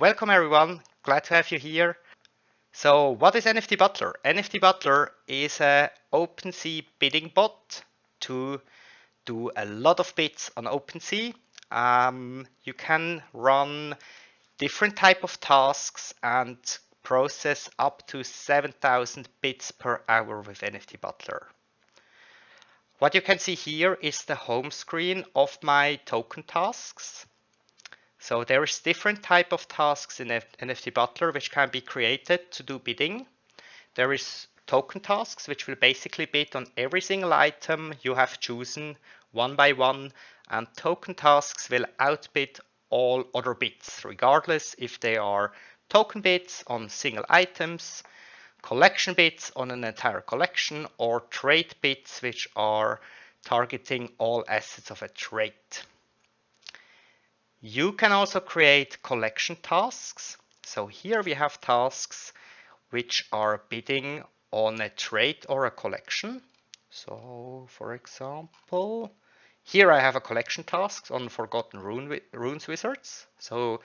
Welcome everyone, glad to have you here. So what is NFT Butler? NFT Butler is a OpenSea bidding bot to do a lot of bids on OpenSea. You can run different type of tasks and process up to 7,000 bids per hour with NFT Butler. What you can see here is the home screen of my token tasks. So there is different type of tasks in NFT Butler which can be created to do bidding. There is token tasks which will basically bid on every single item you have chosen one by one, and token tasks will outbid all other bids regardless if they are token bids on single items, collection bids on an entire collection, or trade bids which are targeting all assets of a trade. You can also create collection tasks. So here we have tasks which are bidding on a trade or a collection. So for example, here I have a collection task on Forgotten Runes Wizards. So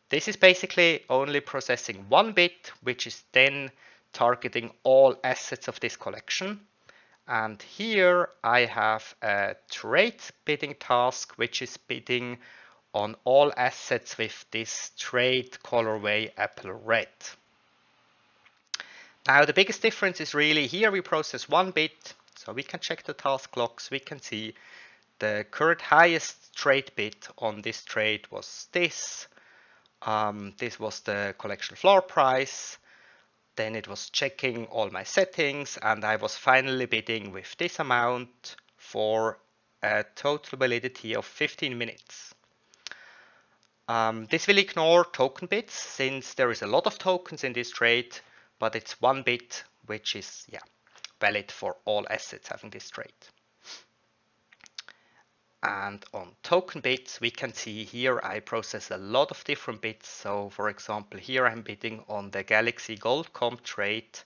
this is basically only processing one bid, which is then targeting all assets of this collection. And here I have a trade bidding task, which is bidding on all assets with this trade colorway apple red. Now the biggest difference is really here we process one bid, so we can check the task logs, we can see the current highest trade bid on this trade was this. This was the collection floor price. Then it was checking all my settings, and I was finally bidding with this amount for a total validity of 15 minutes. This will ignore token bids since there is a lot of tokens in this trade, but it's one bid which is valid for all assets having this trade. And on token bids, we can see here I process a lot of different bids. So for example, here I'm bidding on the Galaxy Gold Comp trade,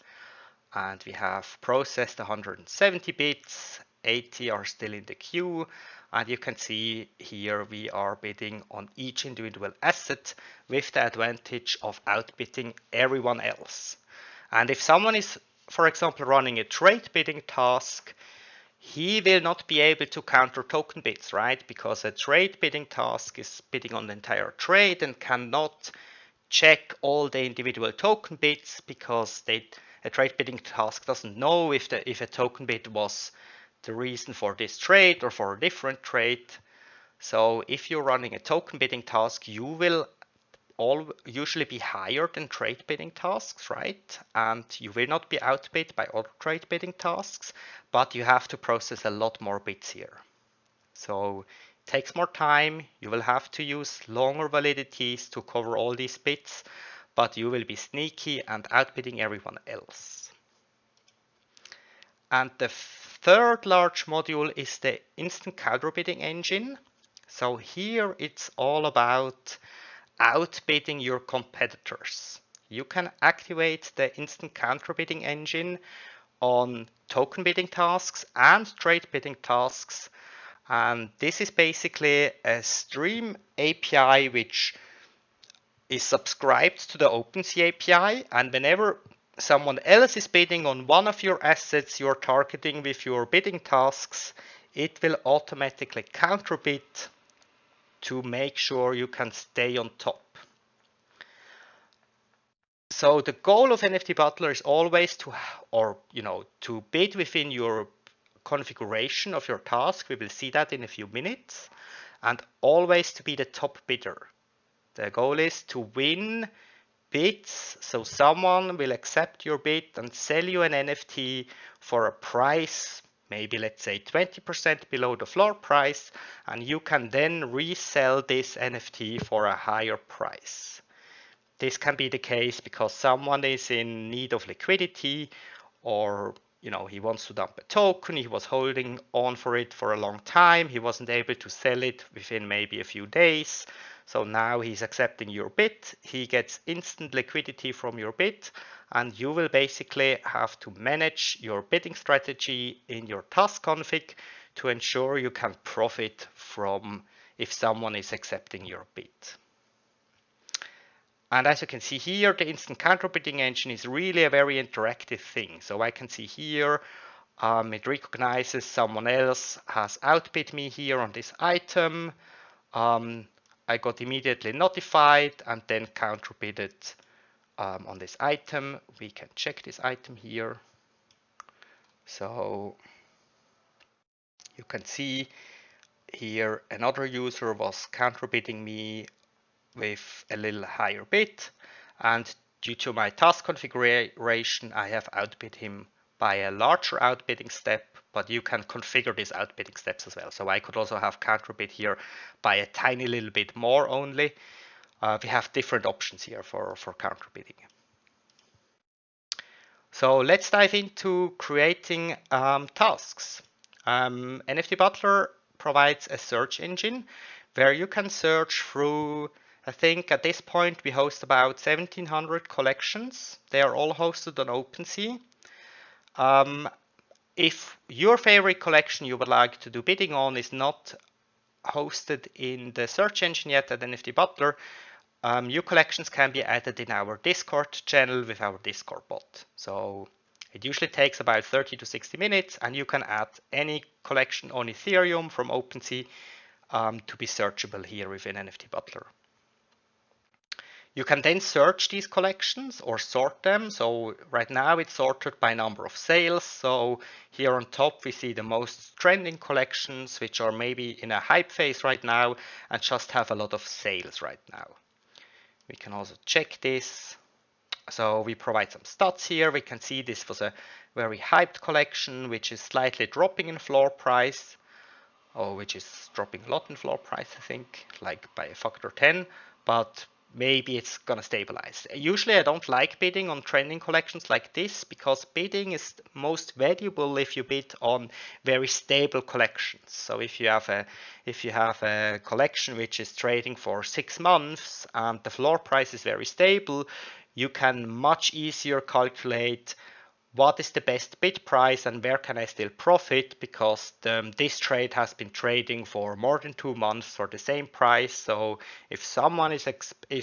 and we have processed 170 bids, 80 are still in the queue, and you can see here we are bidding on each individual asset with the advantage of outbidding everyone else. And if someone is, for example, running a trade bidding task, he will not be able to counter token bids, right? Because a trade bidding task is bidding on the entire trade and cannot check all the individual token bids because a trade bidding task doesn't know if a token bid was the reason for this trade or for a different trade. So if you're running a token bidding task, you will usually be higher than trade bidding tasks, right? And you will not be outbid by other trade bidding tasks, but you have to process a lot more bids here. So it takes more time. You will have to use longer validities to cover all these bids, but you will be sneaky and outbidding everyone else. And the third large module is the instant counter bidding engine. So here it's all about outbidding your competitors. You can activate the instant counter bidding engine on token bidding tasks and trade bidding tasks. And this is basically a stream API which is subscribed to the OpenSea API. And whenever someone else is bidding on one of your assets you're targeting with your bidding tasks, it will automatically counter bid to make sure you can stay on top. So the goal of NFT Butler is always to bid within your configuration of your task. We will see that in a few minutes, and always to be the top bidder. The goal is to win bids, so someone will accept your bid and sell you an NFT for a price, maybe let's say 20% below the floor price, and you can then resell this NFT for a higher price. This can be the case because someone is in need of liquidity, or he wants to dump a token, he was holding on for it for a long time, he wasn't able to sell it within maybe a few days, so now he's accepting your bid, he gets instant liquidity from your bid, and you will basically have to manage your bidding strategy in your task config to ensure you can profit from if someone is accepting your bid. And as you can see here, the instant counter bidding engine is really a very interactive thing. So I can see here, it recognizes someone else has outbid me here on this item. I got immediately notified and then counterbidded on this item. We can check this item here. So you can see here another user was counterbidding me with a little higher bid, and due to my task configuration, I have outbid him by a larger outbidding step, but you can configure these outbidding steps as well. So I could also have counterbid here by a tiny little bit more only. We have different options here for counterbidding. So let's dive into creating tasks. NFT Butler provides a search engine where you can search through, I think at this point we host about 1700 collections. They are all hosted on OpenSea. If your favorite collection you would like to do bidding on is not hosted in the search engine yet at NFT Butler, new collections can be added in our Discord channel with our Discord bot. So it usually takes about 30 to 60 minutes, and you can add any collection on Ethereum from OpenSea to be searchable here within NFT Butler. You can then search these collections or sort them. So right now it's sorted by number of sales. So here on top we see the most trending collections, which are maybe in a hype phase right now and just have a lot of sales right now. We can also check this. So we provide some stats here. We can see this was a very hyped collection, which is slightly dropping in floor price, or which is dropping a lot in floor price, I think, like by a factor 10, but maybe it's gonna stabilize. Usually I don't like bidding on trending collections like this because bidding is most valuable if you bid on very stable collections. So if you have a collection which is trading for 6 months and the floor price is very stable, you can much easier calculate what is the best bid price and where can I still profit, because this trade has been trading for more than 2 months for the same price. So if someone is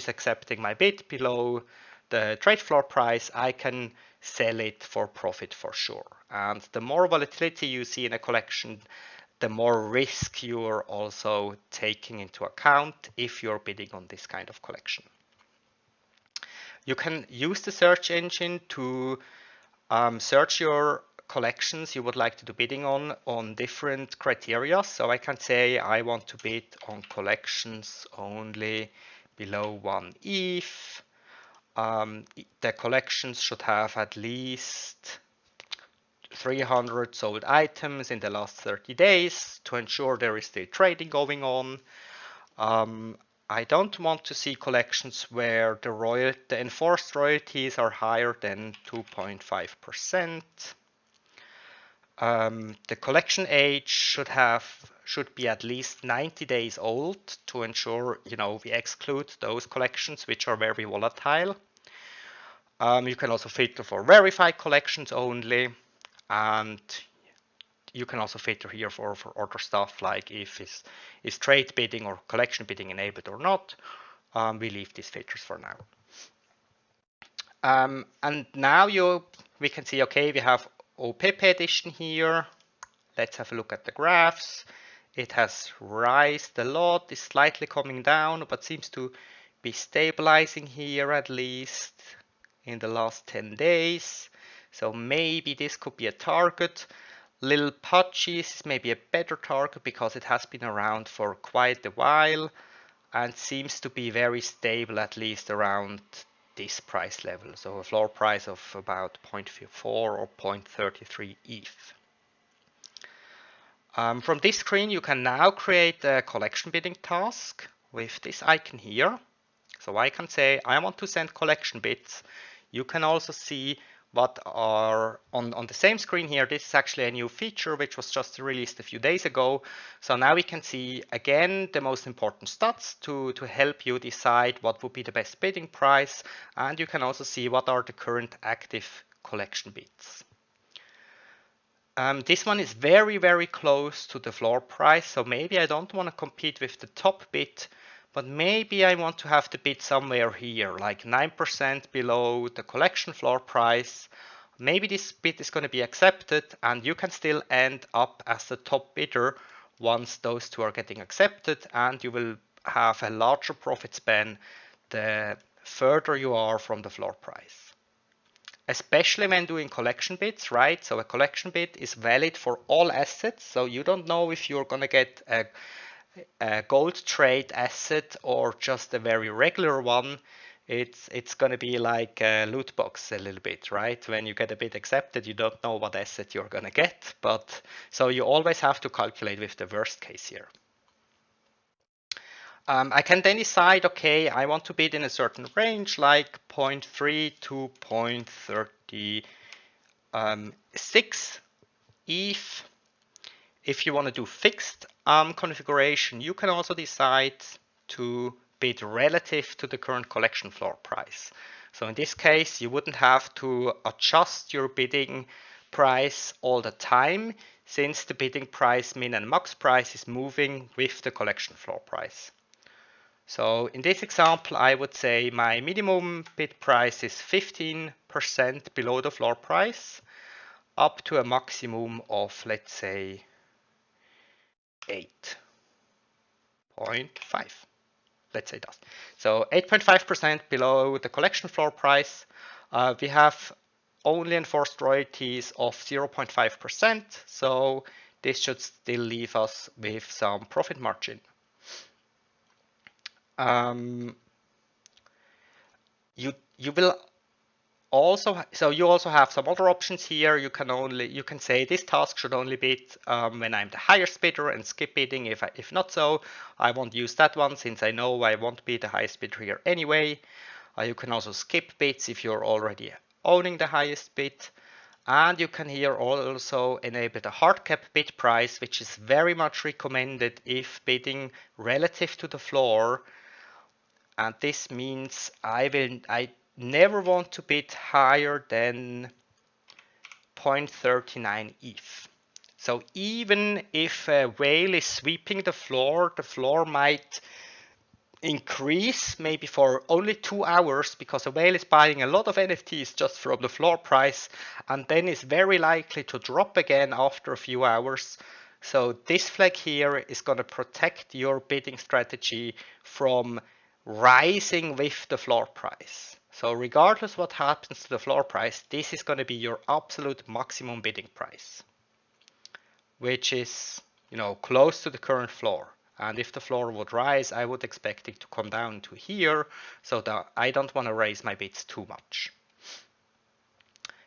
accepting my bid below the trade floor price, I can sell it for profit for sure. And the more volatility you see in a collection, the more risk you're also taking into account if you're bidding on this kind of collection. You can use the search engine to search your collections you would like to do bidding on different criteria. So I can say I want to bid on collections only below 1 ETH. The collections should have at least 300 sold items in the last 30 days to ensure there is still trading going on. I don't want to see collections where the enforced royalties are higher than 2.5%. The collection age should be at least 90 days old to ensure, we exclude those collections which are very volatile. You can also filter for verified collections only, and you can also filter here for other stuff like if is trade bidding or collection bidding enabled or not. We leave these filters for now. And now we can see, okay, we have OPP edition here. Let's have a look at the graphs. It has risen a lot, is slightly coming down, but seems to be stabilizing here at least in the last 10 days. So maybe this could be a target. Little Pudgies is maybe a better target because it has been around for quite a while and seems to be very stable, at least around this price level. So a floor price of about 0.4 or 0.33 ETH. From this screen, you can now create a collection bidding task with this icon here. So I can say I want to send collection bids. You can also see what are on the same screen here. This is actually a new feature which was just released a few days ago. So now we can see again the most important stats to help you decide what would be the best bidding price, and you can also see what are the current active collection bids. This one is very close to the floor price, so maybe I don't want to compete with the top bid, but maybe I want to have the bid somewhere here, like 9% below the collection floor price. Maybe this bid is going to be accepted, and you can still end up as the top bidder once those two are getting accepted, and you will have a larger profit span the further you are from the floor price. Especially when doing collection bids, right? So a collection bid is valid for all assets, so you don't know if you're going to get a gold trade asset or just a very regular one. It's going to be like a loot box a little bit, right? When you get a bid accepted, you don't know what asset you're going to get, but so you always have to calculate with the worst case here. I can then decide, okay, I want to bid in a certain range, like 0.3 to 0.36 ETH. If you want to do fixed configuration, you can also decide to bid relative to the current collection floor price. So in this case, you wouldn't have to adjust your bidding price all the time, since the bidding price, min and max price, is moving with the collection floor price. So in this example, I would say my minimum bid price is 15% below the floor price, up to a maximum of, let's say, 8.5. Let's say that. So 8.5% below the collection floor price. We have only enforced royalties of 0.5%. So this should still leave us with some profit margin. You will also, so you also have some other options here. You can say this task should only bid when I'm the highest bidder, and skip bidding if not so. I won't use that one since I know I won't be the highest bidder here anyway. You can also skip bids if you're already owning the highest bid. And you can here also enable the hard cap bid price, which is very much recommended if bidding relative to the floor. And this means I never want to bid higher than 0.39 ETH. So even if a whale is sweeping the floor might increase maybe for only 2 hours, because a whale is buying a lot of NFTs just from the floor price, and then is very likely to drop again after a few hours. So this flag here is going to protect your bidding strategy from rising with the floor price. So regardless what happens to the floor price, this is going to be your absolute maximum bidding price, which is, close to the current floor. And if the floor would rise, I would expect it to come down to here, so that I don't want to raise my bids too much.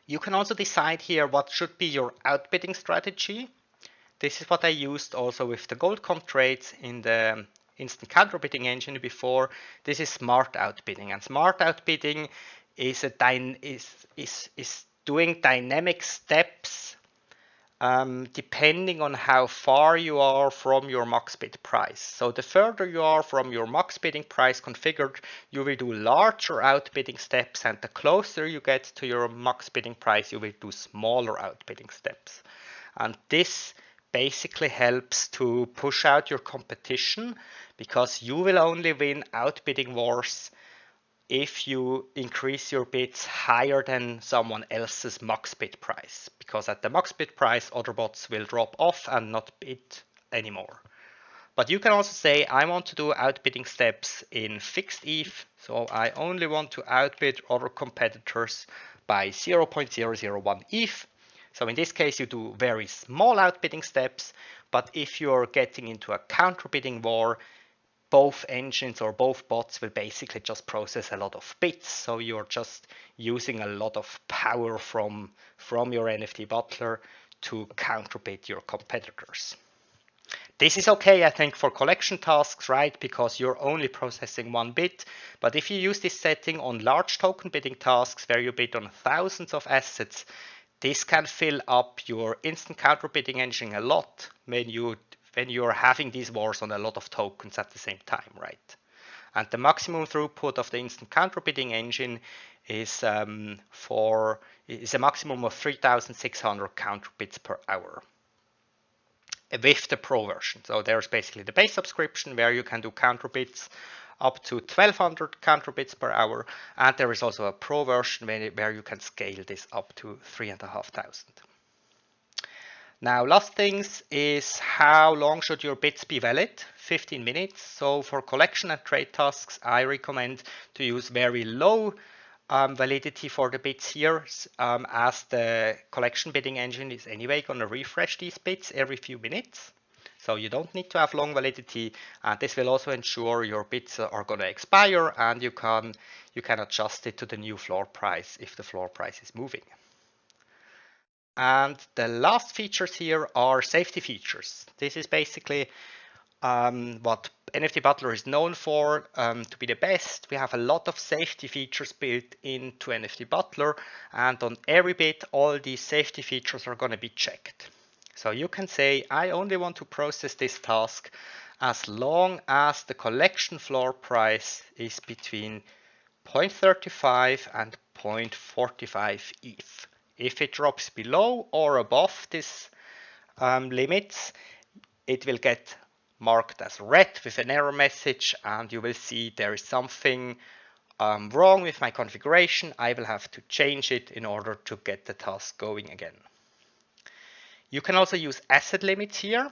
You can also decide here what should be your outbidding strategy. This is what I used also with the gold comp trades in the instant counter bidding engine before. This is smart outbidding, and smart outbidding is doing dynamic steps depending on how far you are from your max bid price. So the further you are from your max bidding price configured, you will do larger outbidding steps, and the closer you get to your max bidding price, you will do smaller outbidding steps. And this basically helps to push out your competition, because you will only win outbidding wars if you increase your bids higher than someone else's max bid price, because at the max bid price, other bots will drop off and not bid anymore. But you can also say, I want to do outbidding steps in fixed ETH, so I only want to outbid other competitors by 0.001 ETH. So in this case, you do very small outbidding steps, but if you're getting into a counterbidding war, both engines or both bots will basically just process a lot of bits. So you're just using a lot of power from your NFT Butler to counterbid your competitors. This is okay, I think, for collection tasks, right? Because you're only processing one bit. But if you use this setting on large token bidding tasks where you bid on thousands of assets, this can fill up your instant counter bidding engine a lot when you're having these wars on a lot of tokens at the same time, right? And the maximum throughput of the instant counter bidding engine is a maximum of 3,600 counter bids per hour. with the Pro version. So there's basically the base subscription where you can do counter bits up to 1200 counter bits per hour, and there is also a Pro version where you can scale this up to 3500. Now, last things is how long should your bits be valid? 15 minutes. So for collection and trade tasks, I recommend to use very low validity for the bits here, as the collection bidding engine is anyway going to refresh these bits every few minutes. So you don't need to have long validity, and this will also ensure your bits are going to expire, and you can adjust it to the new floor price if the floor price is moving. And the last features here are safety features. This is basically what NFT Butler is known for, to be the best. We have a lot of safety features built into NFT Butler, and on every bit, all these safety features are going to be checked. So you can say, I only want to process this task as long as the collection floor price is between 0.35 and 0.45 ETH. If it drops below or above this limits, it will get marked as red with an error message, and you will see there is something wrong with my configuration. I will have to change it in order to get the task going again. You can also use asset limits here.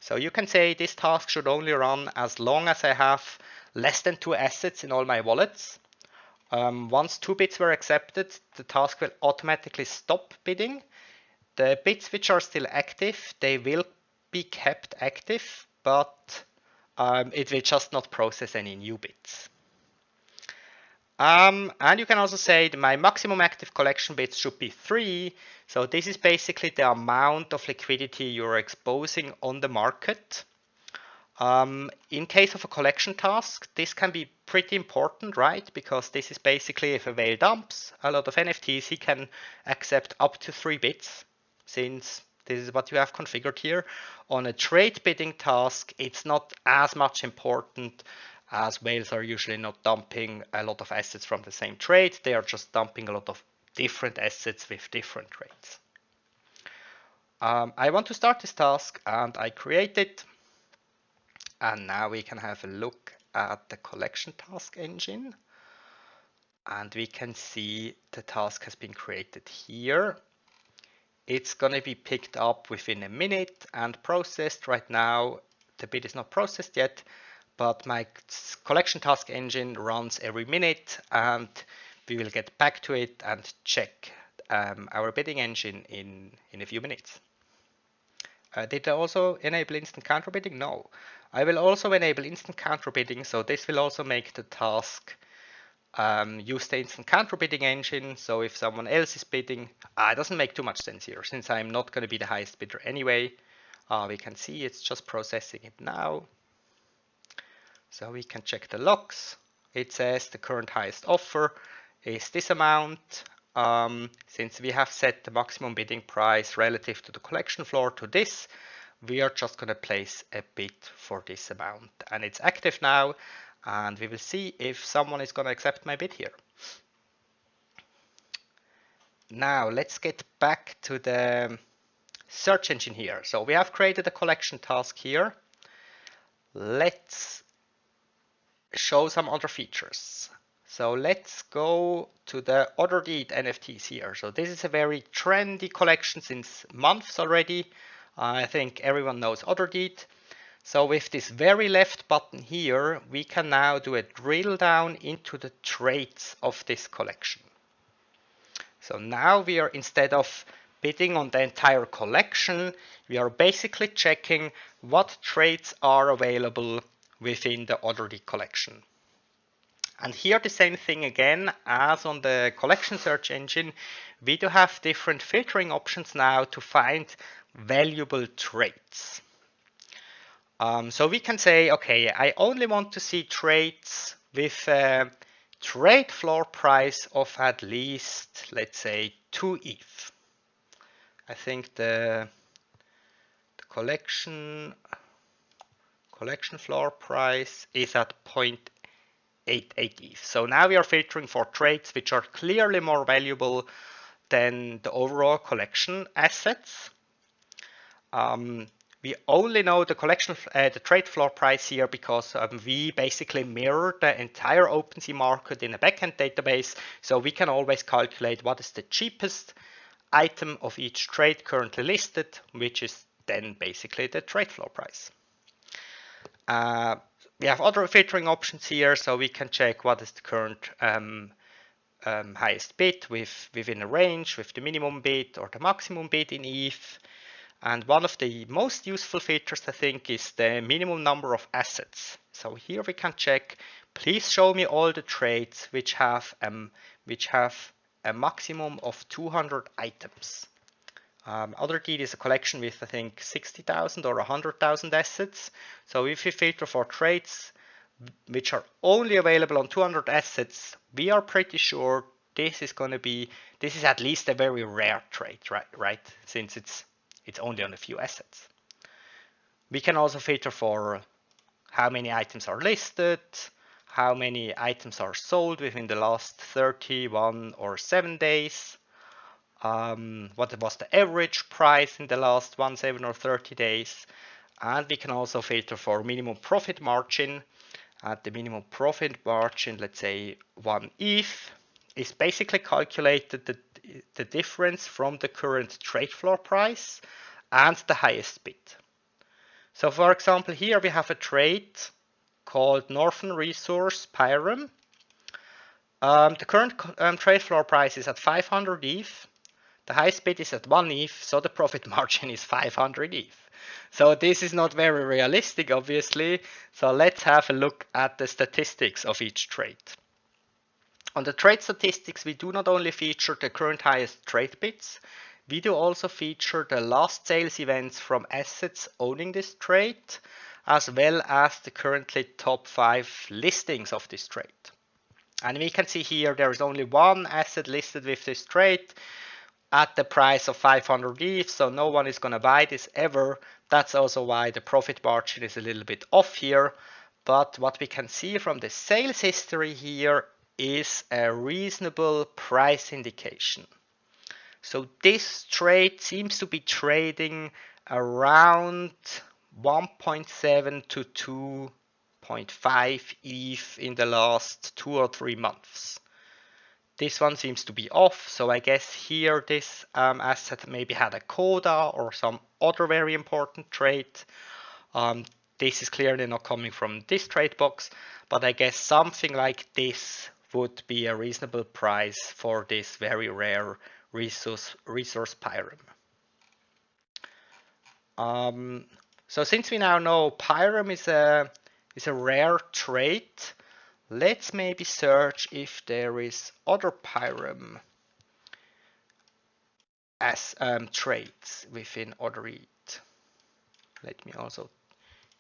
So you can say this task should only run as long as I have less than 2 assets in all my wallets. Once 2 bits were accepted, the task will automatically stop bidding. The bits which are still active, they will be kept active, but it will just not process any new bits. And you can also say that my maximum active collection bits should be 3. So this is basically the amount of liquidity you're exposing on the market. In case of a collection task, this can be pretty important, right? Because this is basically if a whale dumps a lot of NFTs, he can accept up to 3 bits, since this is what you have configured here. On a trade bidding task, it's not as much important, as whales are usually not dumping a lot of assets from the same trade. They are just dumping a lot of different assets with different trades. I want to start this task, and I create it. And now we can have a look at the collection task engine. And we can see the task has been created here. It's going to be picked up within a minute and processed. Right now, the bid is not processed yet, but my collection task engine runs every minute, and we will get back to it and check our bidding engine in a few minutes. Did I also enable instant counter bidding? No. I will also enable instant counter bidding, so this will also make the task use the instant counter bidding engine. So if someone else is bidding, it doesn't make too much sense here, since I'm not going to be the highest bidder anyway. We can see it's just processing it now. So we can check the logs. It says the current highest offer is this amount. Since we have set the maximum bidding price relative to the collection floor to this, we are just going to place a bid for this amount. And it's active now, and we will see if someone is going to accept my bid here. Now let's get back to the search engine here. So we have created a collection task here. Let's show some other features. So let's go to the other deed NFTs here. So this is a very trendy collection since months already. I think everyone knows other deed. So with this very left button here, we can now do a drill down into the traits of this collection. So now we are, instead of bidding on the entire collection, we are basically checking what traits are available within the other deed collection. And here the same thing again as on the collection search engine, we do have different filtering options now to find valuable traits. So we can say, okay, I only want to see traits with a trade floor price of at least, let's say, 2 ETH. I think the collection floor price is at 0.88 ETH. So now we are filtering for traits which are clearly more valuable than the overall collection assets. We only know the the trade floor price here because we basically mirror the entire OpenSea market in a backend database. So we can always calculate what is the cheapest item of each trade currently listed, which is then basically the trade floor price. We have other filtering options here, so we can check what is the current highest bid within a range with the minimum bid or the maximum bid in ETH. And one of the most useful features, I think, is the minimum number of assets. So here we can check, please show me all the trades which have a maximum of 200 items. Other deed is a collection with, I think, 60,000 or 100,000 assets. So if we filter for trades which are only available on 200 assets, we are pretty sure this is at least a very rare trade, right? Since it's only on a few assets. We can also filter for how many items are listed, how many items are sold within the last 31 or 7 days, what was the average price in the last 1, 7 or 30 days, and we can also filter for minimum profit margin. At the minimum profit margin, let's say 1 ETH, is basically calculated the difference from the current trade floor price and the highest bid. So for example, here we have a trade called Northern Resource Pyram. The current trade floor price is at 500 ETH. The highest bid is at 1 ETH, so the profit margin is 500 ETH. So this is not very realistic, obviously. So let's have a look at the statistics of each trade. On the trade statistics, we do not only feature the current highest trade bids, we do also feature the last sales events from assets owning this trade, as well as the currently top 5 listings of this trade. And we can see here there is only one asset listed with this trade at the price of 500 ETH, so no one is going to buy this ever. That's also why the profit margin is a little bit off here. But what we can see from the sales history here is a reasonable price indication. So this trade seems to be trading around 1.7 to 2.5 ETH in the last 2 or 3 months. This one seems to be off, so I guess here this asset maybe had a coda or some other very important trade. This is clearly not coming from this trade box, but I guess something like this would be a reasonable price for this very rare resource Pyram. So since we now know Pyram is a rare trade, let's maybe search if there is other Pyram as trades within other ETH. Let me also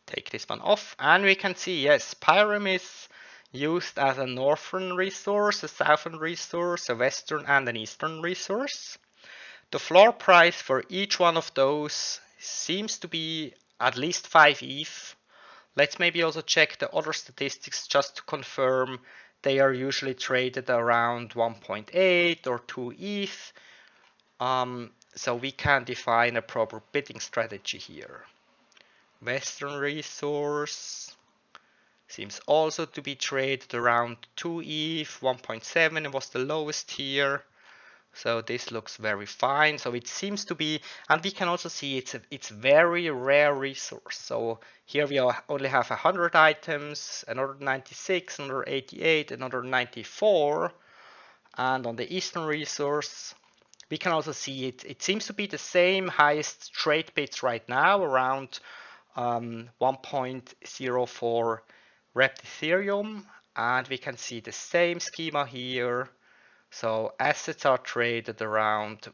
take this one off, and we can see, yes, Pyram is used as a northern resource, a southern resource, a western and an eastern resource. The floor price for each one of those seems to be at least 5 ETH. Let's maybe also check the other statistics just to confirm they are usually traded around 1.8 or 2 ETH. So we can define a proper bidding strategy here. Western resource seems also to be traded around 2 ETH, 1.7 was the lowest here. So this looks very fine. So it seems to be, and we can also see it's very rare resource. So here we only have 100 items, another 96, another 88, another 94. And on the Eastern resource, we can also see it seems to be the same highest trade bids right now, around 1.04 wrapped Ethereum. And we can see the same schema here. So assets are traded around.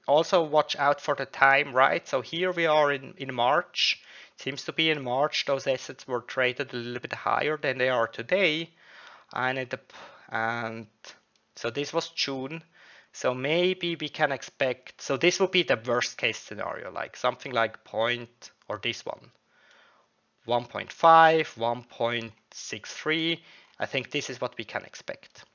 Also watch out for the time, right? So here we are in March. It seems to be in March those assets were traded a little bit higher than they are today. And so this was June. So maybe we can expect, so this would be the worst case scenario, like something like point, or this one, 1.5, 1.63. I think this is what we can expect.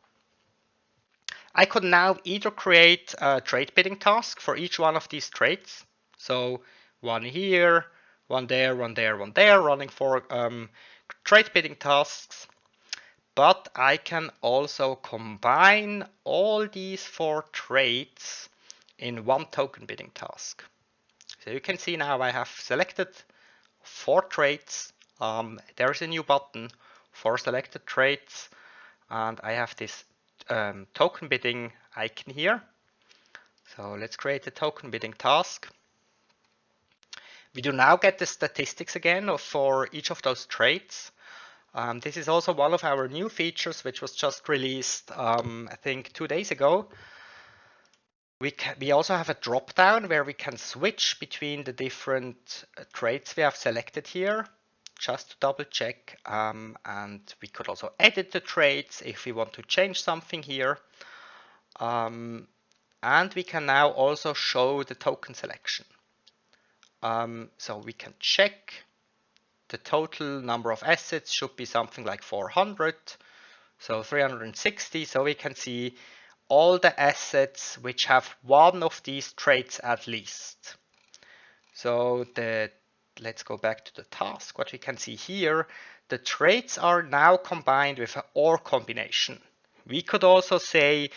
I could now either create a trade bidding task for each one of these trades. So one here, one there, one there, one there, running 4 trade bidding tasks. But I can also combine all these 4 trades in one token bidding task. So you can see now I have selected 4 trades. There's a new button for selected trades, and I have this token bidding icon here. So let's create a token bidding task. We do now get the statistics again for each of those trades. This is also one of our new features, which was just released, I think 2 days ago. We also have a drop down where we can switch between the different trades we have selected here, just to double check. And we could also edit the trades if we want to change something here. And we can now also show the token selection. So we can check the total number of assets should be something like 400, so 360. So we can see all the assets which have one of these traits at least. So let's go back to the task. What we can see here, the traits are now combined with an OR combination. We could also say,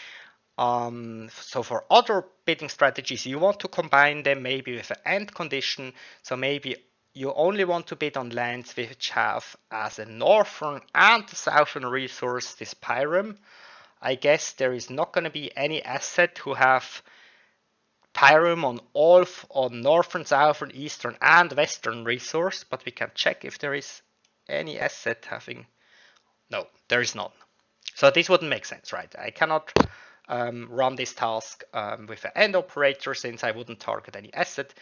so for other bidding strategies, you want to combine them maybe with an AND condition. So maybe you only want to bid on lands which have as a northern and southern resource this Pyrum. I guess there is not going to be any asset who have Pyrum on northern, southern, eastern, and western resource, but we can check if there is any asset having. No, there is none. So this wouldn't make sense, right? I cannot run this task with an AND operator since I wouldn't target any asset,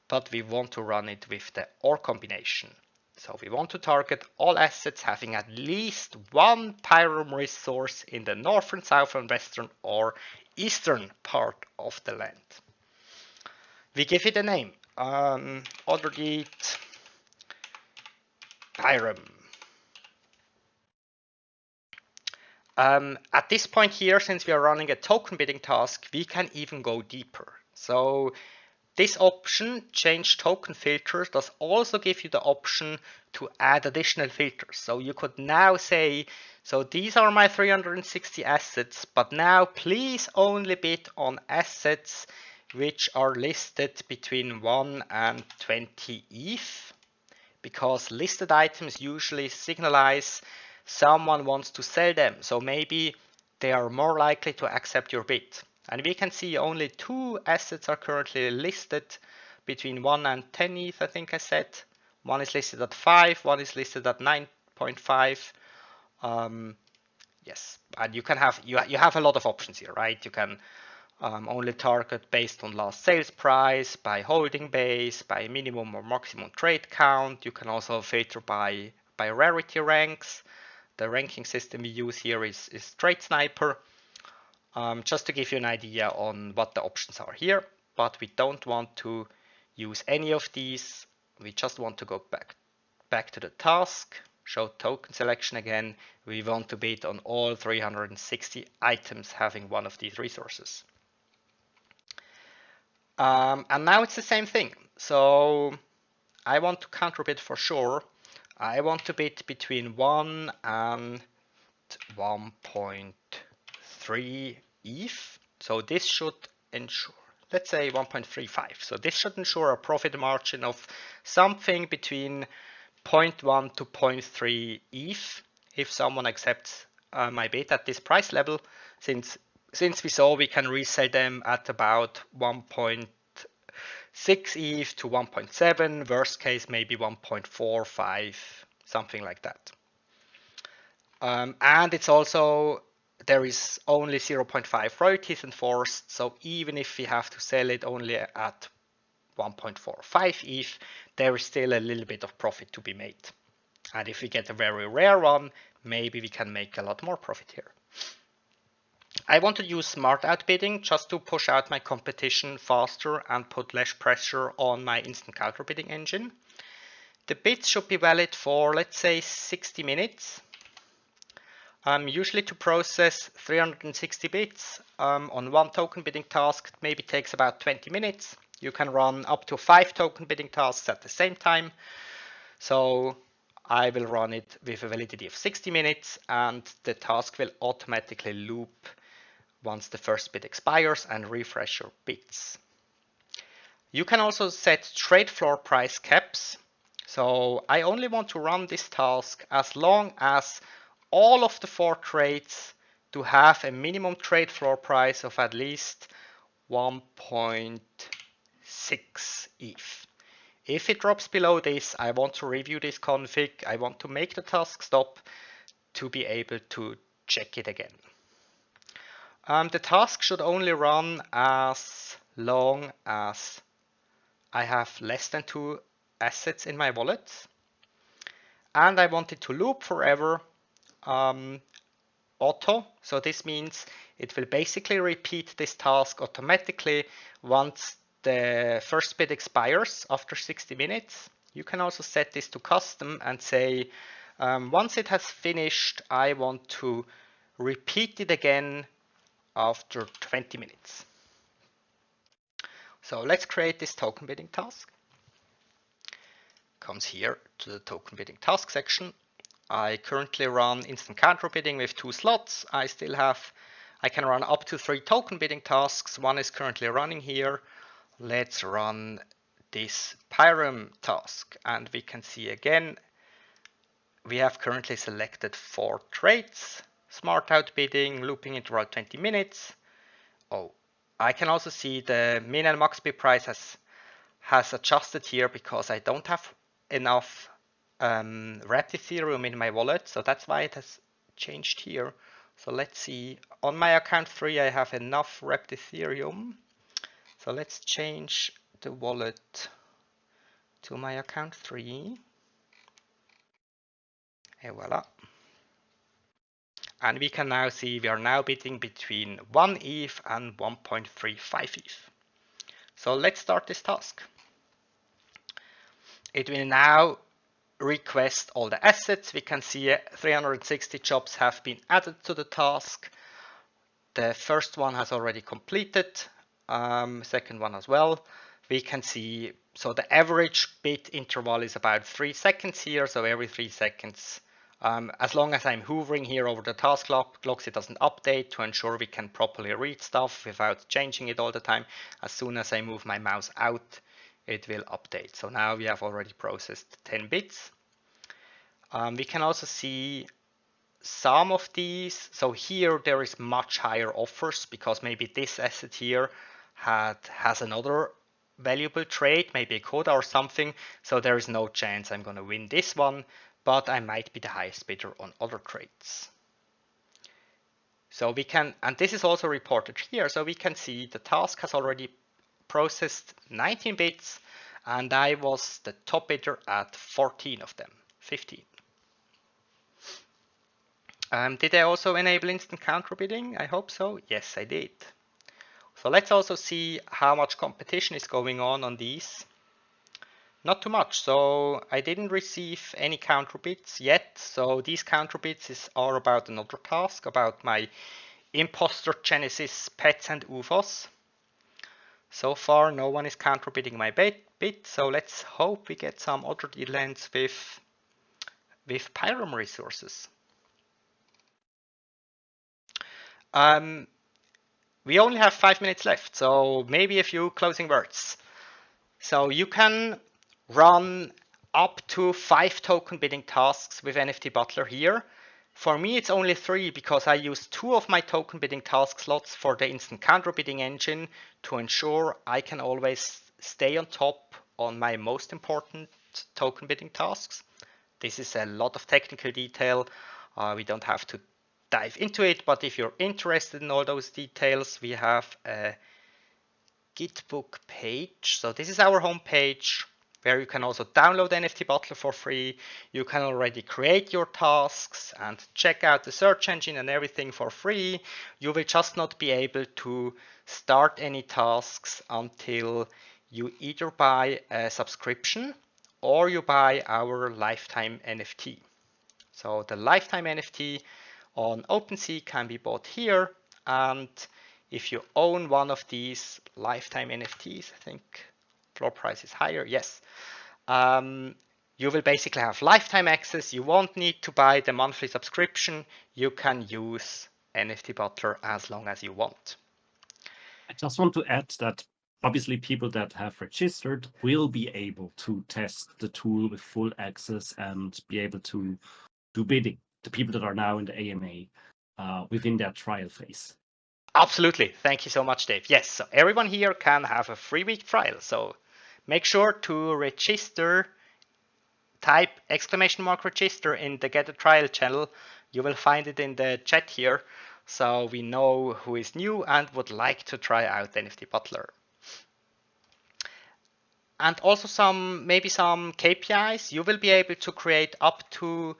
but we want to run it with the OR combination. So we want to target all assets having at least one Pyrum resource in the northern, southern, western, or eastern part of the land. We give it a name, order it Pyrum. At this point here, since we are running a token bidding task, we can even go deeper. So this option, change token filters, does also give you the option to add additional filters. So you could now say, so these are my 360 assets, but now please only bid on assets which are listed between 1 and 20 ETH, because listed items usually signalize someone wants to sell them. So maybe they are more likely to accept your bid. And we can see only 2 assets are currently listed between 1 and 10 ETH, I think I said. One is listed at 5, one is listed at 9.5. Yes, and you can have you have a lot of options here, right? You can only target based on last sales price, by holding base, by minimum or maximum trade count. You can also filter by rarity ranks. The ranking system we use here is Trade Sniper. Just to give you an idea on what the options are here, but we don't want to use any of these. We just want to go back to the task, show token selection again. We want to bid on all 360 items having one of these resources. And now it's the same thing. So I want to counter bid for sure. I want to bid between 1 and 1.3 ETH. So this should ensure, let's say 1.35. So this should ensure a profit margin of something between 0.1 to 0.3 ETH if someone accepts my bid at this price level, since we saw we can resell them at about 1.6 ETH to 1.7, worst case maybe 1.45, something like that. And it's also, there is only 0.5 royalties enforced, so even if we have to sell it only at 1.45 ETH, there is still a little bit of profit to be made. And if we get a very rare one, maybe we can make a lot more profit here. I want to use smart outbidding just to push out my competition faster and put less pressure on my instant counter bidding engine. The bids should be valid for, let's say, 60 minutes. Usually to process 360 bids on one token bidding task, it maybe takes about 20 minutes. You can run up to 5 token bidding tasks at the same time. So I will run it with a validity of 60 minutes, and the task will automatically loop once the first bid expires and refresh your bids. You can also set trade floor price caps. So I only want to run this task as long as all of the 4 trades to have a minimum trade floor price of at least 1.6 ETH. If it drops below this, I want to review this config. I want to make the task stop to be able to check it again. The task should only run as long as I have less than 2 assets in my wallet. And I want it to loop forever auto. So this means it will basically repeat this task automatically once the first bid expires after 60 minutes. You can also set this to custom and say, once it has finished, I want to repeat it again after 20 minutes. So let's create this token bidding task. Comes here to the token bidding task section. I currently run instant counter bidding with 2 slots. I can run up to 3 token bidding tasks. One is currently running here. Let's run this Pyrum task, and we can see again we have currently selected 4 trades. Smart out bidding, looping interval 20 minutes. Oh, I can also see the min and max bid price has adjusted here because I don't have enough wrapped Ethereum in my wallet, so that's why it has changed here. So let's see, on my account 3 I have enough wrapped Ethereum. So let's change the wallet to my account 3. And voila. And we can now see we are now bidding between 1 ETH and 1.35 ETH. So let's start this task. It will now request all the assets. We can see 360 jobs have been added to the task. The first one has already completed, second one as well. We can see, so the average bid interval is about 3 seconds here. So every 3 seconds, as long as I'm hovering here over the task logs, it doesn't update to ensure we can properly read stuff without changing it all the time. As soon as I move my mouse out, it will update. So now we have already processed 10 bits. We can also see some of these. So here there is much higher offers because maybe this asset here has another valuable trade, maybe a coda or something. So there is no chance I'm going to win this one, but I might be the highest bidder on other trades. So we can, and this is also reported here. So we can see the task has already processed 19 bits, and I was the top bidder at 14 of them, 15. Did I also enable instant counter bidding? I hope so. Yes, I did. So let's also see how much competition is going on these. Not too much. So I didn't receive any counter bids yet. So these counter bids are about another task, about my imposter Genesis pets and UFOs. So far, no one is counter bidding my bid. So let's hope we get some other deal ends with Pyrum resources. We only have 5 minutes left, so maybe a few closing words. So you can run up to 5 token bidding tasks with NFT Butler here. For me, it's only 3 because I use 2 of my token bidding task slots for the instant counter bidding engine to ensure I can always stay on top on my most important token bidding tasks. This is a lot of technical detail. We don't have to dive into it, but if you're interested in all those details, we have a Gitbook page. So this is our homepage where you can also download NFT Butler for free. You can already create your tasks and check out the search engine and everything for free. You will just not be able to start any tasks until you either buy a subscription or you buy our lifetime NFT. So the lifetime NFT on OpenSea can be bought here, and if you own one of these lifetime NFTs, I think floor price is higher, yes. You will basically have lifetime access. You won't need to buy the monthly subscription. You can use NFT Butler as long as you want. I just want to add that obviously people that have registered will be able to test the tool with full access and be able to do bidding. The people that are now in the AMA within their trial phase. Absolutely. Thank you so much, Dave. Yes, so everyone here can have a 3-week trial. So make sure to register, type !register in the Get a Trial channel. You will find it in the chat here. So we know who is new and would like to try out NFT Butler. And also maybe some KPIs. You will be able to create up to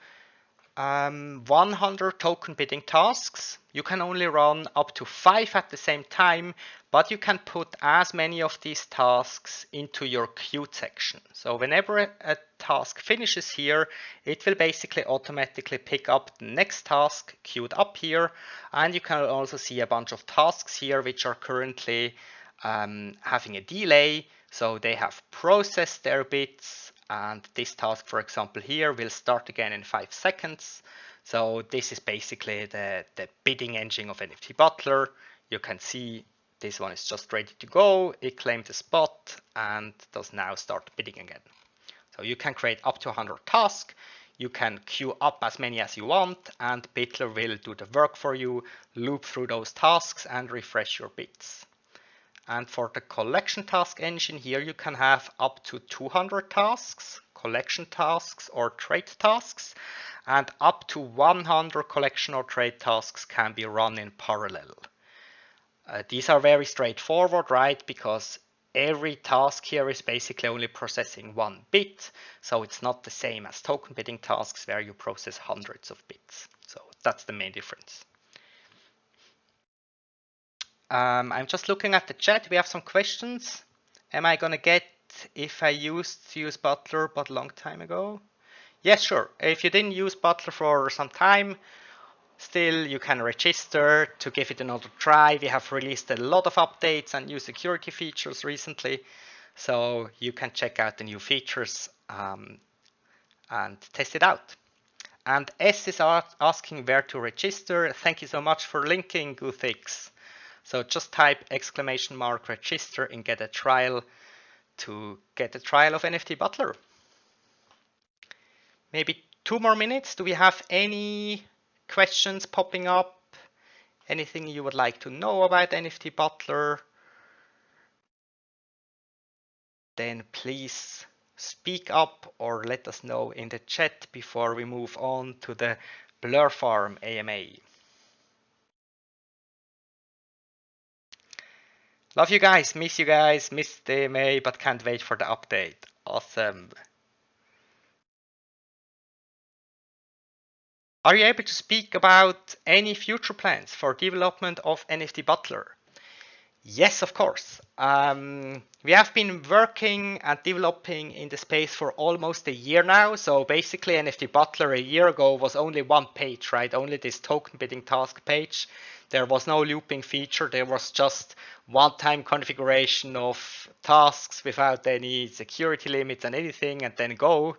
100 token bidding tasks. You can only run up to 5 at the same time, but you can put as many of these tasks into your queued section. So whenever a task finishes here, it will basically automatically pick up the next task queued up here. And you can also see a bunch of tasks here which are currently having a delay. So they have processed their bits, and this task, for example, here will start again in 5 seconds. So this is basically the bidding engine of NFT Butler. You can see this one is just ready to go. It claimed a spot and does now start bidding again. So you can create up to 100 tasks. You can queue up as many as you want, and Butler will do the work for you, loop through those tasks and refresh your bits. And for the collection task engine here, you can have up to 200 tasks, collection tasks or trade tasks, and up to 100 collection or trade tasks can be run in parallel. These are very straightforward, right? Because every task here is basically only processing 1 bit. So it's not the same as token bidding tasks where you process hundreds of bits. So that's the main difference. I'm just looking at the chat. We have some questions. Am I going to get if I used to use Butler but a long time ago? Yes, sure. If you didn't use Butler for some time, still you can register to give it another try. We have released a lot of updates and new security features recently. So you can check out the new features and test it out. And S is asking where to register. Thank you so much for linking, Guthix. So just type !register and get a trial to get a trial of NFT Butler. Maybe 2 more minutes. Do we have any questions popping up? Anything you would like to know about NFT Butler? Then please speak up or let us know in the chat before we move on to the blur.farm AMA. Love you guys, miss the AMA, but can't wait for the update. Awesome. Are you able to speak about any future plans for development of NFT Butler? Yes, of course. We have been working and developing in the space for almost a year now. So basically NFT Butler a year ago was only 1 page, right? Only this token bidding task page. There was no looping feature. There was just one-time configuration of tasks without any security limits and anything, and then go.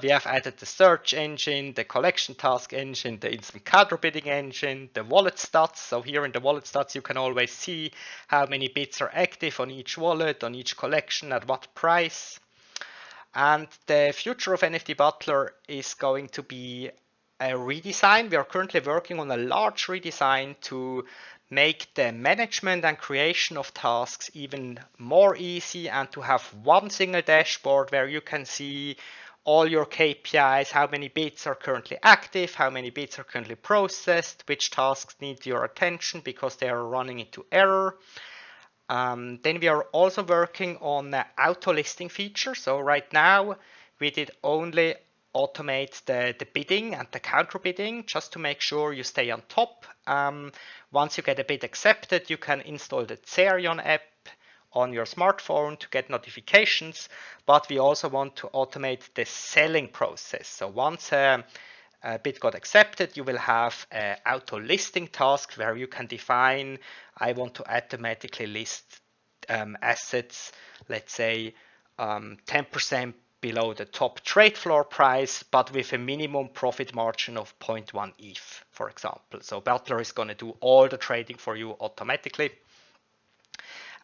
We have added the search engine, the collection task engine, the instant cadre bidding engine, the wallet stats. So here in the wallet stats, you can always see how many bits are active on each wallet, on each collection, at what price. And the future of NFT Butler is going to be a redesign. We are currently working on a large redesign to make the management and creation of tasks even more easy, and to have one single dashboard where you can see all your KPIs, how many bits are currently active, how many bits are currently processed, which tasks need your attention because they are running into error. Then we are also working on the auto listing feature. So right now we did only automate the bidding and the counter bidding just to make sure you stay on top. Once you get a bid accepted, you can install the Zerion app on your smartphone to get notifications, but we also want to automate the selling process. So once a a bid got accepted, you will have an auto listing task where you can define, I want to automatically list assets, let's say 10% below the top trade floor price, but with a minimum profit margin of 0.1 ETH, for example. So Butler is going to do all the trading for you automatically.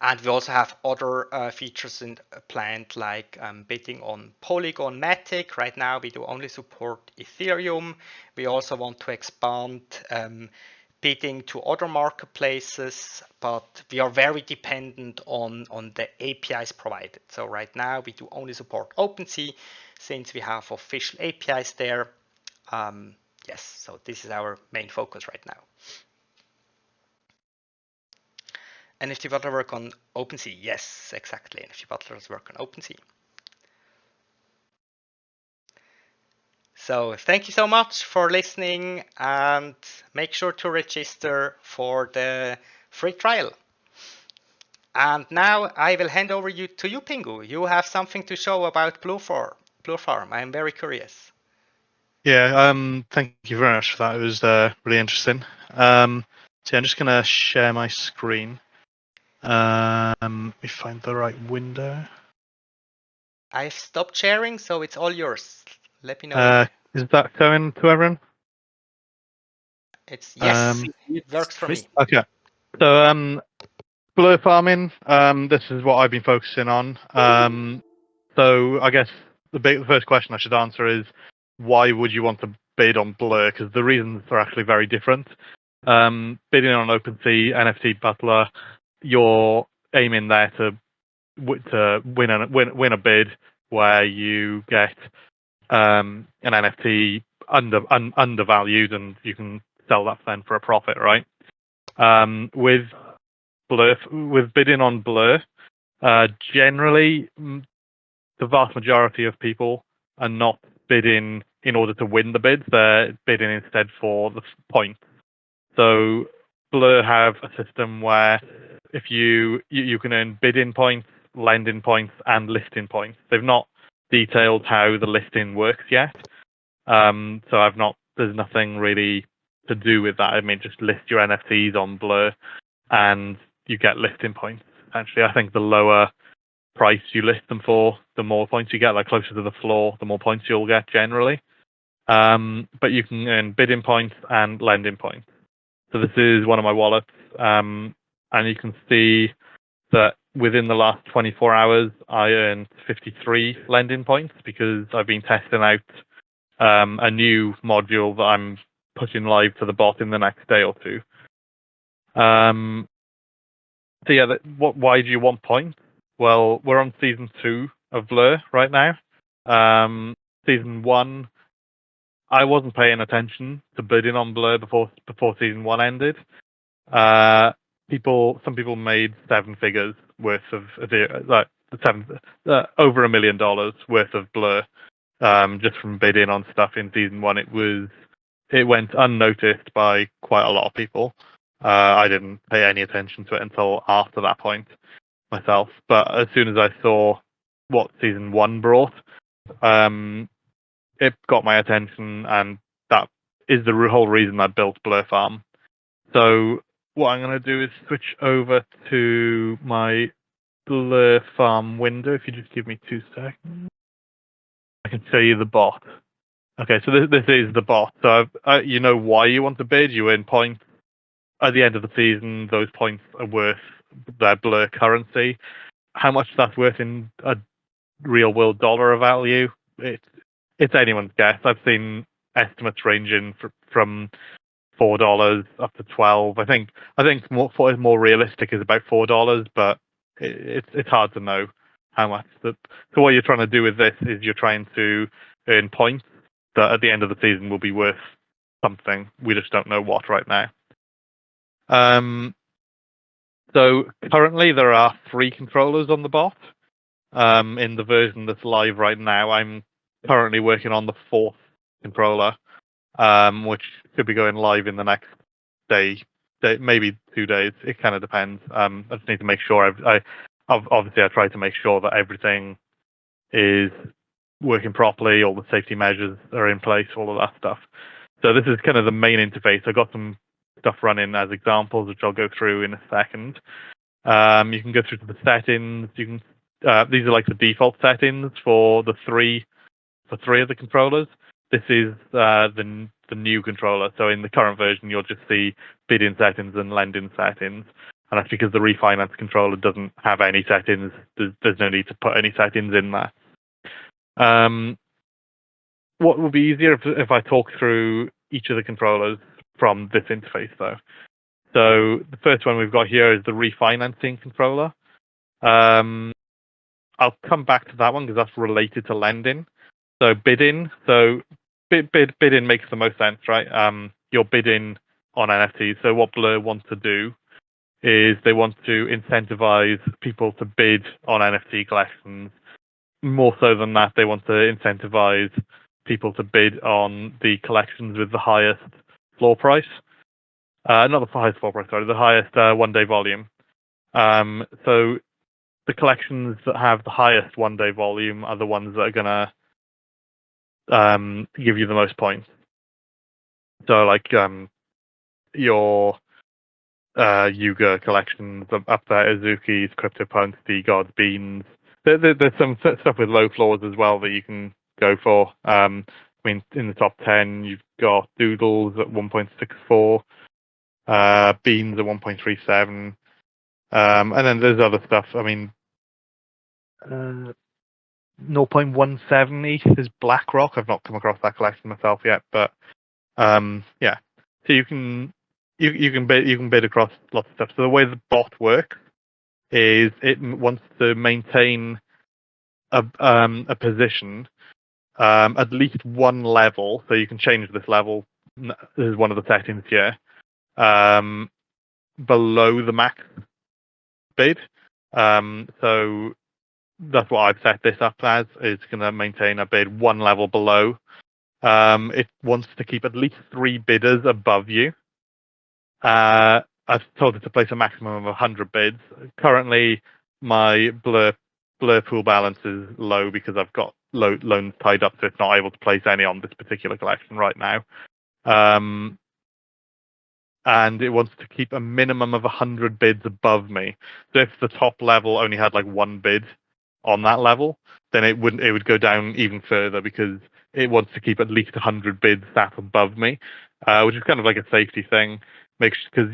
And we also have other features planned, like bidding on Polygon Matic. Right now, we do only support Ethereum. We also want to expand bidding to other marketplaces, but we are very dependent on the APIs provided. So right now, we do only support OpenSea, since we have official APIs there. Yes, so this is our main focus right now. NFT Butler work on OpenSea? Yes, exactly. NFT Butlers work on OpenSea. So thank you so much for listening, and make sure to register for the free trial. And now I will hand over to you, Pingu. You have something to show about Blur Farm. I'm very curious. Yeah, thank you very much for that. It was really interesting. So I'm just gonna share my screen. Let me find the right window. I've stopped sharing, so it's all yours. Let me know. Is that going to everyone? It's yes, it works for me. Okay. So blur farming. This is what I've been focusing on. So I guess the first question I should answer is, why would you want to bid on Blur? Because the reasons are actually very different. Bidding on OpenSea, NFT Butler, you're aiming there to win a bid where you get an NFT undervalued, and you can sell that then for a profit, right? With bidding on Blur, generally the vast majority of people are not bidding in order to win the bids. They're bidding instead for the points. So Blur have a system where if you can earn bidding points, lending points, and listing points. They've not detailed how the listing works yet. So there's nothing really to do with that. I mean, just list your NFTs on Blur and you get listing points. Actually, I think the lower price you list them for, the more points you get. Like closer to the floor, the more points you'll get generally. But you can earn bidding points and lending points. So this is one of my wallets, and you can see that within the last 24 hours, I earned 53 lending points because I've been testing out a new module that I'm putting live to the bot in the next day or two. So yeah, why do you want points? Well, we're on season 2 of Blur right now. Season 1, I wasn't paying attention to bidding on Blur before season 1 ended. Some people made 7 figures worth of over $1 million worth of Blur just from bidding on stuff in season 1. It went unnoticed by quite a lot of people. I didn't pay any attention to it until after that point myself. But as soon as I saw what season 1 brought, it got my attention, and that is the whole reason I built Blur Farm. So what I'm going to do is switch over to my Blur Farm window. If you just give me 2 seconds, I can show you the bot. Okay, so this is the bot. So you know why you want to bid. You earn points. At the end of the season, those points are worth their Blur currency. How much that's worth in a real world dollar value, it's anyone's guess. I've seen estimates ranging from $4 up to 12. I think more realistic is about $4, but it's hard to know how much. So what you're trying to do with this is you're trying to earn points that at the end of the season will be worth something. We just don't know what right now. So currently there are 3 controllers on the bot. In the version that's live right now, I'm currently working on the 4th controller, which should be going live in the next day, maybe 2 days. It kind of depends. I just need to make sure. Obviously I try to make sure that everything is working properly, all the safety measures are in place, all of that stuff. So this is kind of the main interface. I've got some stuff running as examples, which I'll go through in a second. You can go through to the settings. You can these are like the default settings for three of the controllers. This is the new controller. So in the current version, you'll just see bid-in settings and lend-in settings. And that's because the refinance controller doesn't have any settings. There's no need to put any settings in there. What would be easier if I talk through each of the controllers from this interface, though? So the first one we've got here is the refinancing controller. I'll come back to that one because that's related to lending. So bidding. So bidding makes the most sense, right? You're bidding on NFTs. So what Blur wants to do is they want to incentivize people to bid on NFT collections. More so than that, they want to incentivize people to bid on the collections with the highest floor price. Not the highest floor price, sorry, the highest one-day volume. So the collections that have the highest one-day volume are the ones that are going to give you the most points. So like your Yuga collections up there, Azuki's, CryptoPunks, DeGods, Beans. There's some stuff with low floors as well that you can go for. I mean, in the top 10, you've got Doodles at 1.64, Beans at 1.37, and then there's other stuff. I mean, 0.170 is BlackRock. I've not come across that collection myself yet, but yeah. So you can bid across lots of stuff. So the way the bot works is it wants to maintain a position at least one level. So you can change this level. This is one of the settings here. Below the max bid. So that's what I've set this up as. It's going to maintain a bid one level below. It wants to keep at least 3 bidders above you. I've told it to place a maximum of 100 bids. Currently, my blur pool balance is low because I've got loans tied up, so it's not able to place any on this particular collection right now. And it wants to keep a minimum of 100 bids above me. So if the top level only had like 1 bid on that level, then it would go down even further because it wants to keep at least 100 bids sat above me, which is kind of like a safety thing. Because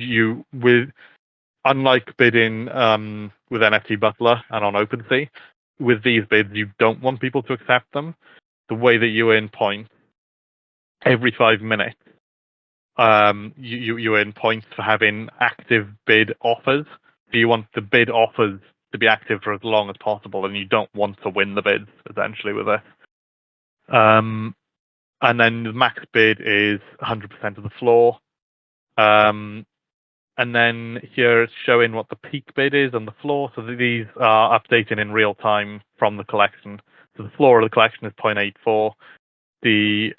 unlike bidding with NFT Butler and on OpenSea, with these bids you don't want people to accept them. The way that you earn points every 5 minutes, you earn points for having active bid offers. So you want the bid offers to be active for as long as possible, and you don't want to win the bids essentially with it. And then the max bid is 100% of the floor. And then here it's showing what the peak bid is on the floor. So these are updating in real time from the collection. So the floor of the collection is 0.84. The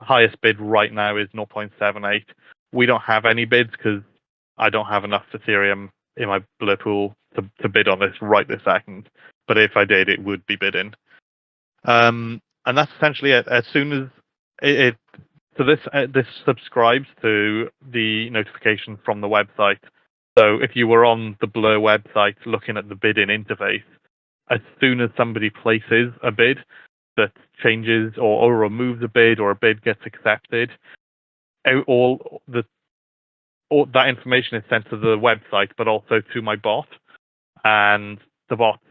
highest bid right now is 0.78. We don't have any bids because I don't have enough Ethereum in my Blur pool to bid on this right this second. But if I did, it would be bidding. And that's essentially it. As soon as it so this subscribes to the notification from the website. So if you were on the Blur website looking at the bidding interface, as soon as somebody places a bid that changes or removes a bid or a bid gets accepted, all that information is sent to the website, but also to my bot, and the bot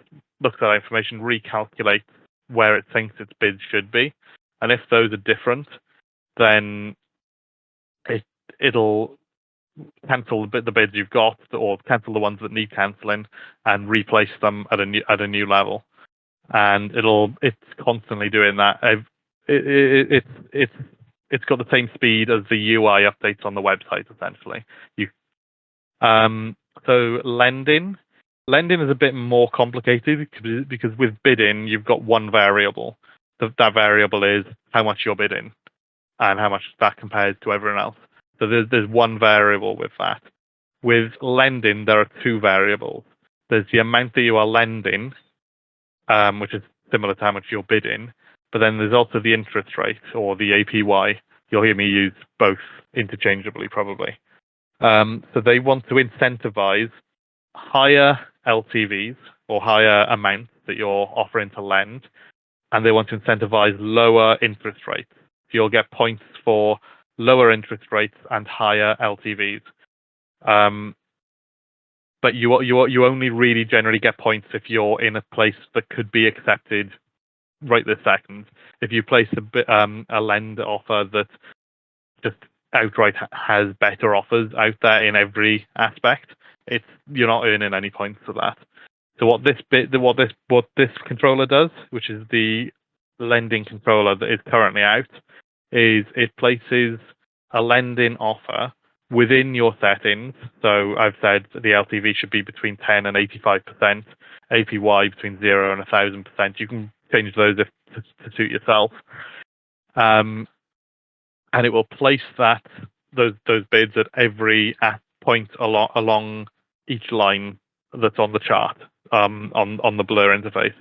looks at that information, recalculates where it thinks its bids should be, and if those are different, then it'll cancel the bids you've got, or cancel the ones that need cancelling, and replace them at a new level. And it's constantly doing that. It's got the same speed as the UI updates on the website essentially. So lending is a bit more complicated because with bidding you've got one variable. That variable is how much you're bidding and how much that compares to everyone else. So there's one variable with that. With lending, there are 2 variables. There's the amount that you are lending, which is similar to how much you're bidding, but then there's also the interest rate or the APY. You'll hear me use both interchangeably, probably. So they want to incentivize higher LTVs or higher amounts that you're offering to lend, and they want to incentivize lower interest rates. So you'll get points for lower interest rates and higher LTVs. But you only really generally get points if you're in a place that could be accepted right this second. If you place a lend offer that just outright has better offers out there in every aspect, you're not earning any points for that. So what this controller does, which is the lending controller that is currently out, is it places a lending offer within your settings. So I've said the LTV should be between 10 and 85%, APY between 0 and 1,000%. You can change those to suit yourself. And it will place those bids at every point along each line that's on the chart on the Blur interface.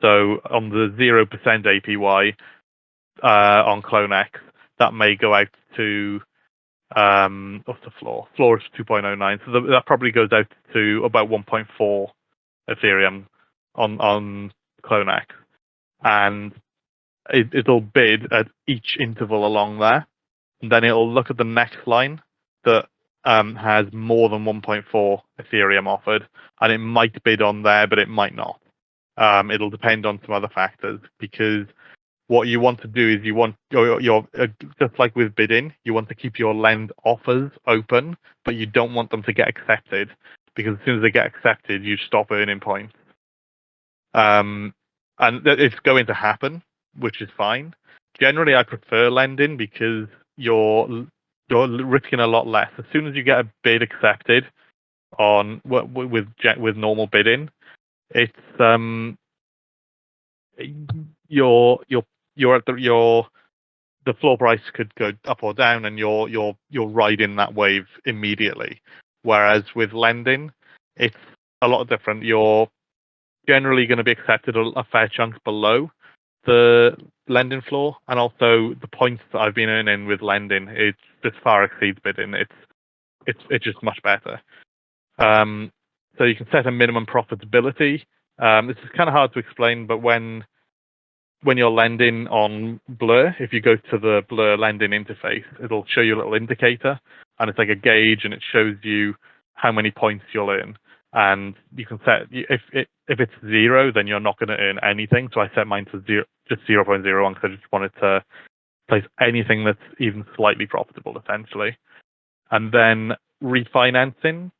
So on the 0% APY on CloneX, that may go out to what's the floor? Floor is 2.09, so that probably goes out to about 1.4 Ethereum on CloneX, and it'll bid at each interval along there, and then it'll look at the next line that has more than 1.4 Ethereum offered, and it might bid on there, but it might not. It'll depend on some other factors, because what you want to do is you want your just like with bidding, you want to keep your lend offers open, but you don't want them to get accepted, because as soon as they get accepted, you stop earning points. And it's going to happen, which is fine. Generally, I prefer lending because you're risking a lot less. As soon as you get a bid accepted on with normal bidding, it's you're at the floor price could go up or down, and you're riding that wave immediately. Whereas with lending, it's a lot different. You're generally going to be accepted a fair chunk below the lending floor, and also the points that I've been earning with lending, it just far exceeds bidding. It's just much better. So you can set a minimum profitability. This is kind of hard to explain, but when you're lending on Blur, if you go to the Blur lending interface, it'll show you a little indicator, and it's like a gauge, and it shows you how many points you'll earn. And you can set, if it's 0, then you're not going to earn anything. So I set mine to just 0.01, because I just wanted to place anything that's even slightly profitable, essentially. And then refinancing.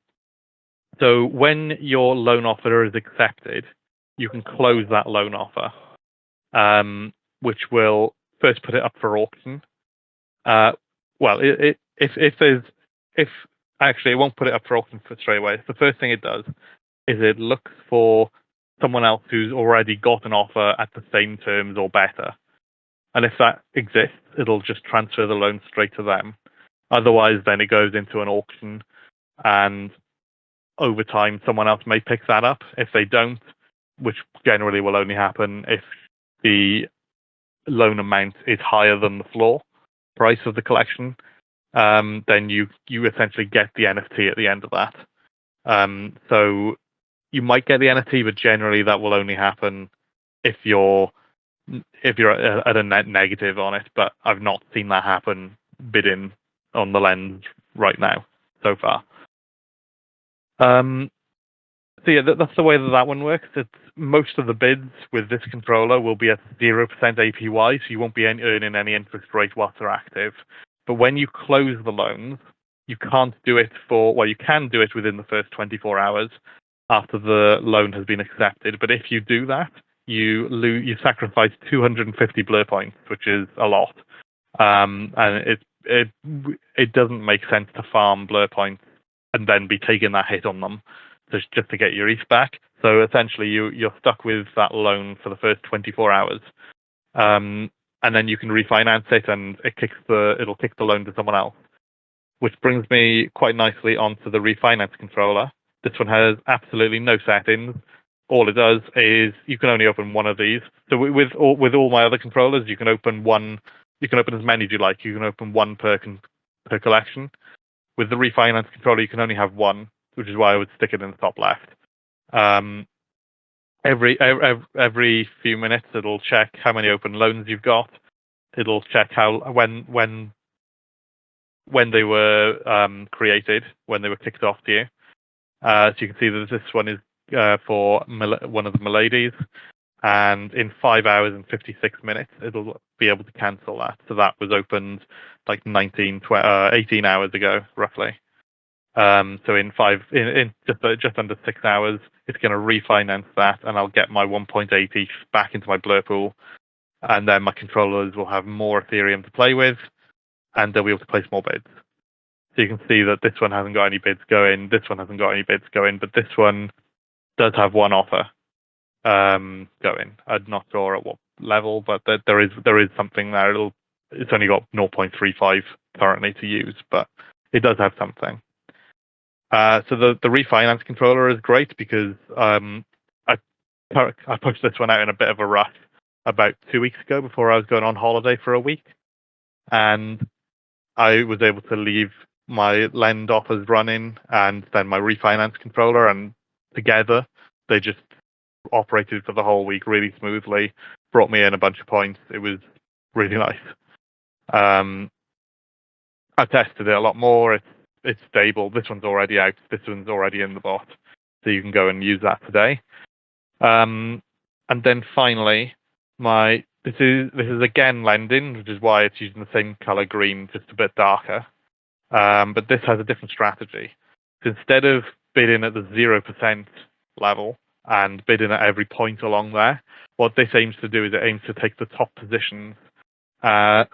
So when your loan offer is accepted, you can close that loan offer, which will first put it up for auction. Well, if actually, it won't put it up for auction straight away. The first thing it does is it looks for someone else who's already got an offer at the same terms or better. And if that exists, it'll just transfer the loan straight to them. Otherwise, then it goes into an auction, and over time, someone else may pick that up. If they don't, which generally will only happen if the loan amount is higher than the floor price of the collection, then you essentially get the NFT at the end of that. So you might get the NFT, but generally that will only happen if you're at a net negative on it. But I've not seen that happen bidding on the lens right now so far. So yeah, that's the way that one works. It's most of the bids with this controller will be at 0% APY, so you won't be earning any interest rate whilst they're active. But when you close the loans, you can't do it you can do it within the first 24 hours after the loan has been accepted. But if you do that, you sacrifice 250 Blur points, which is a lot. And it doesn't make sense to farm Blur points and then be taking that hit on them just to get your ETH back. So essentially, you're stuck with that loan for the first 24 hours, and then you can refinance it, and it'll kick the loan to someone else. Which brings me quite nicely onto the refinance controller. This one has absolutely no settings. all it does is you can only open one of these. So with all my other controllers, you can open one. You can open as many as you like. You can open one per collection. With the refinance controller, you can only have one, which is why I would stick it in the top left. Every few minutes, it'll check how many open loans you've got. It'll check when they were created, when they were kicked off to you. So you can see that this one is for one of the Miladies, and in 5 hours and 56 minutes, it'll be able to cancel that. So that was opened like 18 hours ago, roughly. So in just under 6 hours, it's going to refinance that, and I'll get my 1.8 ETH back into my blur pool, and then my controllers will have more Ethereum to play with, and they'll be able to place more bids. So you can see that this one hasn't got any bids going, this one hasn't got any bids going, but this one does have one offer going. I'm not sure at what level, but there is something there. It's only got 0.35 currently to use, but it does have something. So the refinance controller is great because I pushed this one out in a bit of a rush about 2 weeks ago before I was going on holiday for a week, and I was able to leave my lend offers running and then my refinance controller, and together they just operated for the whole week really smoothly, brought me in a bunch of points. It was really nice. I've tested it a lot more. It's stable. This one's already out. This one's already in the bot, so you can go and use that today. And then finally, this is again lending, which is why it's using the same color green, just a bit darker. But this has a different strategy. So instead of bidding at the 0% level and bidding at every point along there, what this aims to do is it aims to take the top positions, but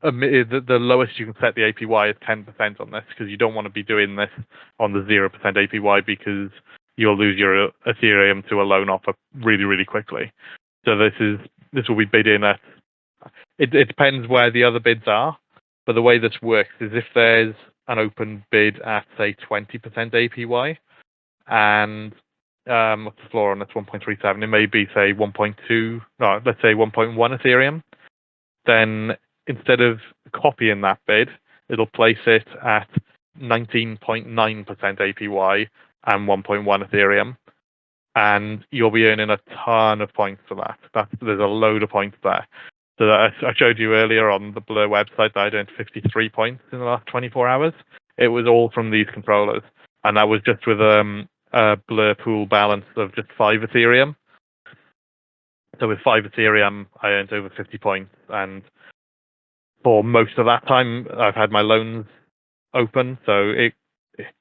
the lowest you can set the APY is 10% on this, because you don't want to be doing this on the 0% APY because you'll lose your Ethereum to a loan offer really, really quickly. So this will be bidding at. It depends where the other bids are, but the way this works is if there's an open bid at say 20% APY, and what's the floor on this 1.37? It may be say 1.2. No, let's say 1.1 Ethereum. Then instead of copying that bid, it'll place it at 19.9% APY and 1.1 Ethereum, and you'll be earning a ton of points for that. There's a load of points there. So that I showed you earlier on the Blur website that I earned 53 points in the last 24 hours. It was all from these controllers, and that was just with a Blur pool balance of just 5 Ethereum. So with 5 Ethereum, I earned over 50 points, and for most of that time, I've had my loans open. So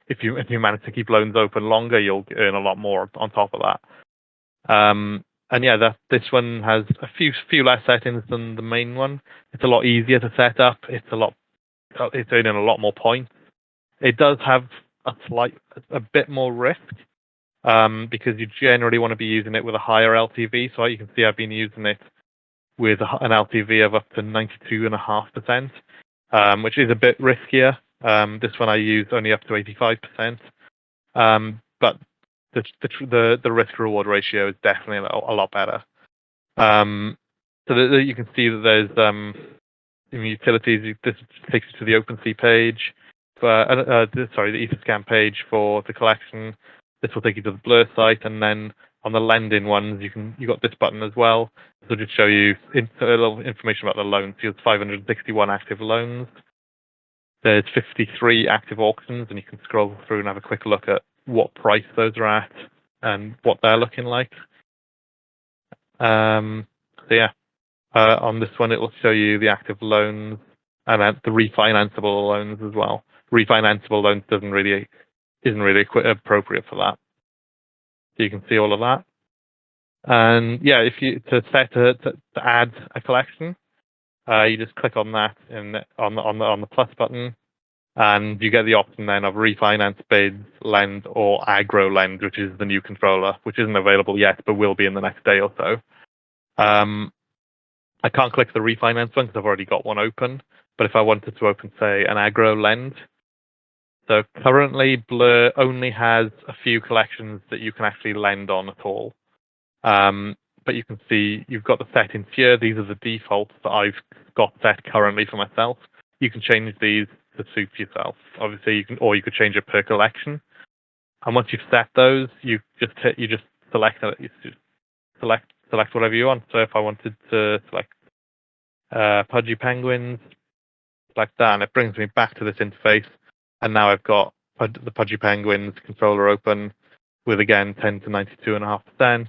if you manage to keep loans open longer, you'll earn a lot more on top of that. And yeah, this one has a few less settings than the main one. It's a lot easier to set up. It's earning a lot more points. It does have a bit more risk, because you generally want to be using it with a higher LTV. So you can see I've been using it with an LTV of up to 92.5%, which is a bit riskier. This one I use only up to 85%, but the risk reward ratio is definitely a lot better. So you can see that there's in utilities. This takes you to the OpenSea page, the Etherscan page for the collection. This will take you to the Blur site, and then on the lending ones, you got this button as well. This will just show you a little information about the loans. There's 561 active loans. There's 53 active auctions, and you can scroll through and have a quick look at what price those are at and what they're looking like. So yeah, on this one, it will show you the active loans and the refinanceable loans as well. Refinanceable loans isn't really appropriate for that. So you can see all of that. And yeah, if you to add a collection, you just click on that on the plus button, and you get the option then of refinance bids, lend, or aggro lend, which is the new controller, which isn't available yet, but will be in the next day or so. I can't click the refinance one because I've already got one open. But if I wanted to open, say, an aggro lend, So currently, Blur only has a few collections that you can actually lend on at all. But you can see you've got the settings here. These are the defaults that I've got set currently for myself. You can change these to suit yourself. Obviously, you could change it per collection. And once you've set those, you just select it. You just select whatever you want. So if I wanted to select pudgy penguins, like that, and it brings me back to this interface. And now I've got the pudgy penguins controller open with again 10 to 92.5%.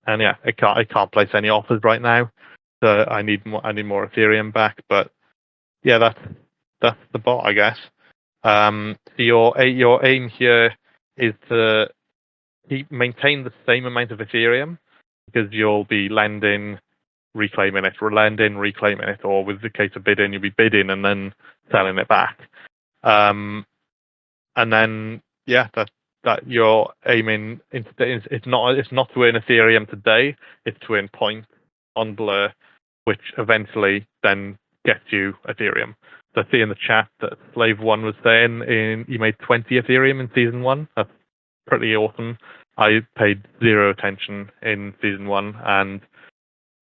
And yeah, I can't place any offers right now, so I need more Ethereum back. But yeah, that's the bot, I guess. So your aim here is to maintain the same amount of Ethereum, because you'll be lending, reclaiming it, reclaiming it, or with the case of bidding, you'll be bidding and then selling it back. And then yeah, that you're aiming. It's not to earn Ethereum today. It's to earn points on Blur, which eventually then gets you Ethereum. So I see in the chat that Slave One was saying you made 20 Ethereum in season 1. That's pretty awesome. I paid 0 attention in season 1 and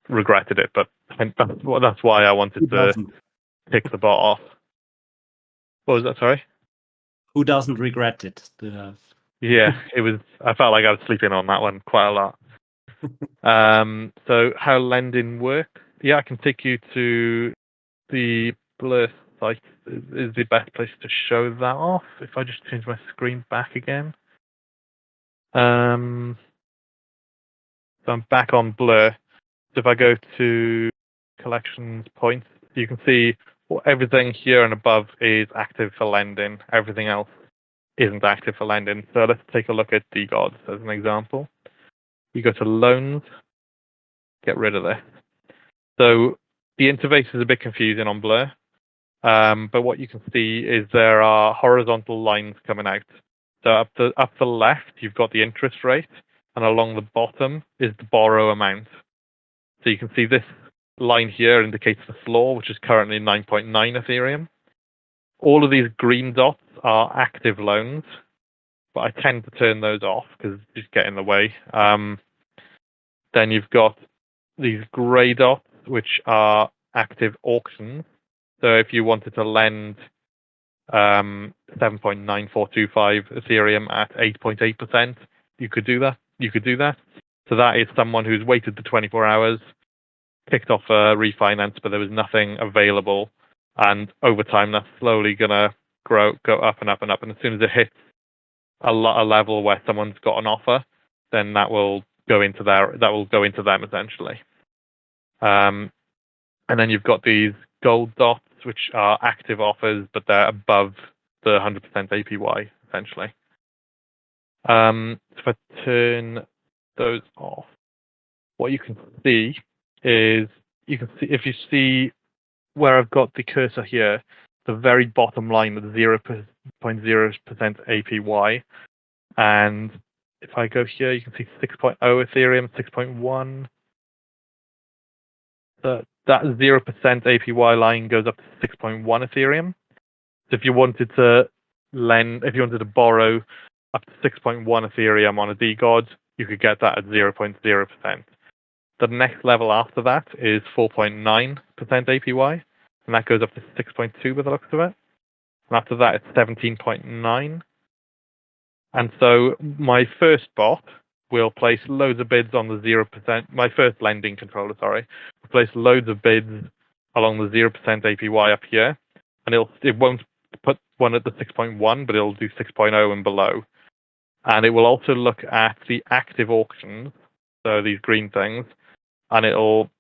regretted it, but that's why I wanted to tick the bot off. What was that? Sorry. Who doesn't regret it? Yeah, it was. I felt like I was sleeping on that one quite a lot. So how lending works? Yeah, I can take you to the Blur site. Is the best place to show that off. If I just change my screen back again. So I'm back on Blur. So if I go to collections points, you can see everything here and above is active for lending. Everything else isn't active for lending. So let's take a look at DGODs as an example. You go to loans, get rid of this. So the interface is a bit confusing on Blur, but what you can see is there are horizontal lines coming out. So up the left, you've got the interest rate, and along the bottom is the borrow amount. So you can see this line here indicates the floor, which is currently 9.9 Ethereum. All of these green dots are active loans, but I tend to turn those off because they just get in the way. Then you've got these grey dots, which are active auctions. So if you wanted to lend 7.9425 Ethereum at 8.8%, you could do that. So that is someone who's waited the 24 hours, kicked off a refinance, but there was nothing available. And over time, that's slowly going to go up and up and up. And as soon as it hits a level where someone's got an offer, then that will go into them essentially. And then you've got these gold dots, which are active offers, but they're above the 100% APY essentially. If I turn those off, what you can see is if you see where I've got the cursor here, the very bottom line with 0.0% APY, and if I go here, you can see 6.0 Ethereum, 6.1. That 0% APY line goes up to 6.1 Ethereum. So if you wanted to borrow up to 6.1 Ethereum on a DGOD, you could get that at 0.0%. The next level after that is 4.9% APY, and that goes up to 6.2 by the looks of it. And after that, it's 17.9. And so my first bot will place loads of bids on the 0%. My first lending controller, will place loads of bids along the 0% APY up here, and it won't put one at the 6.1, but it'll do 6.0 and below. And it will also look at the active auctions, so these green things, and it'll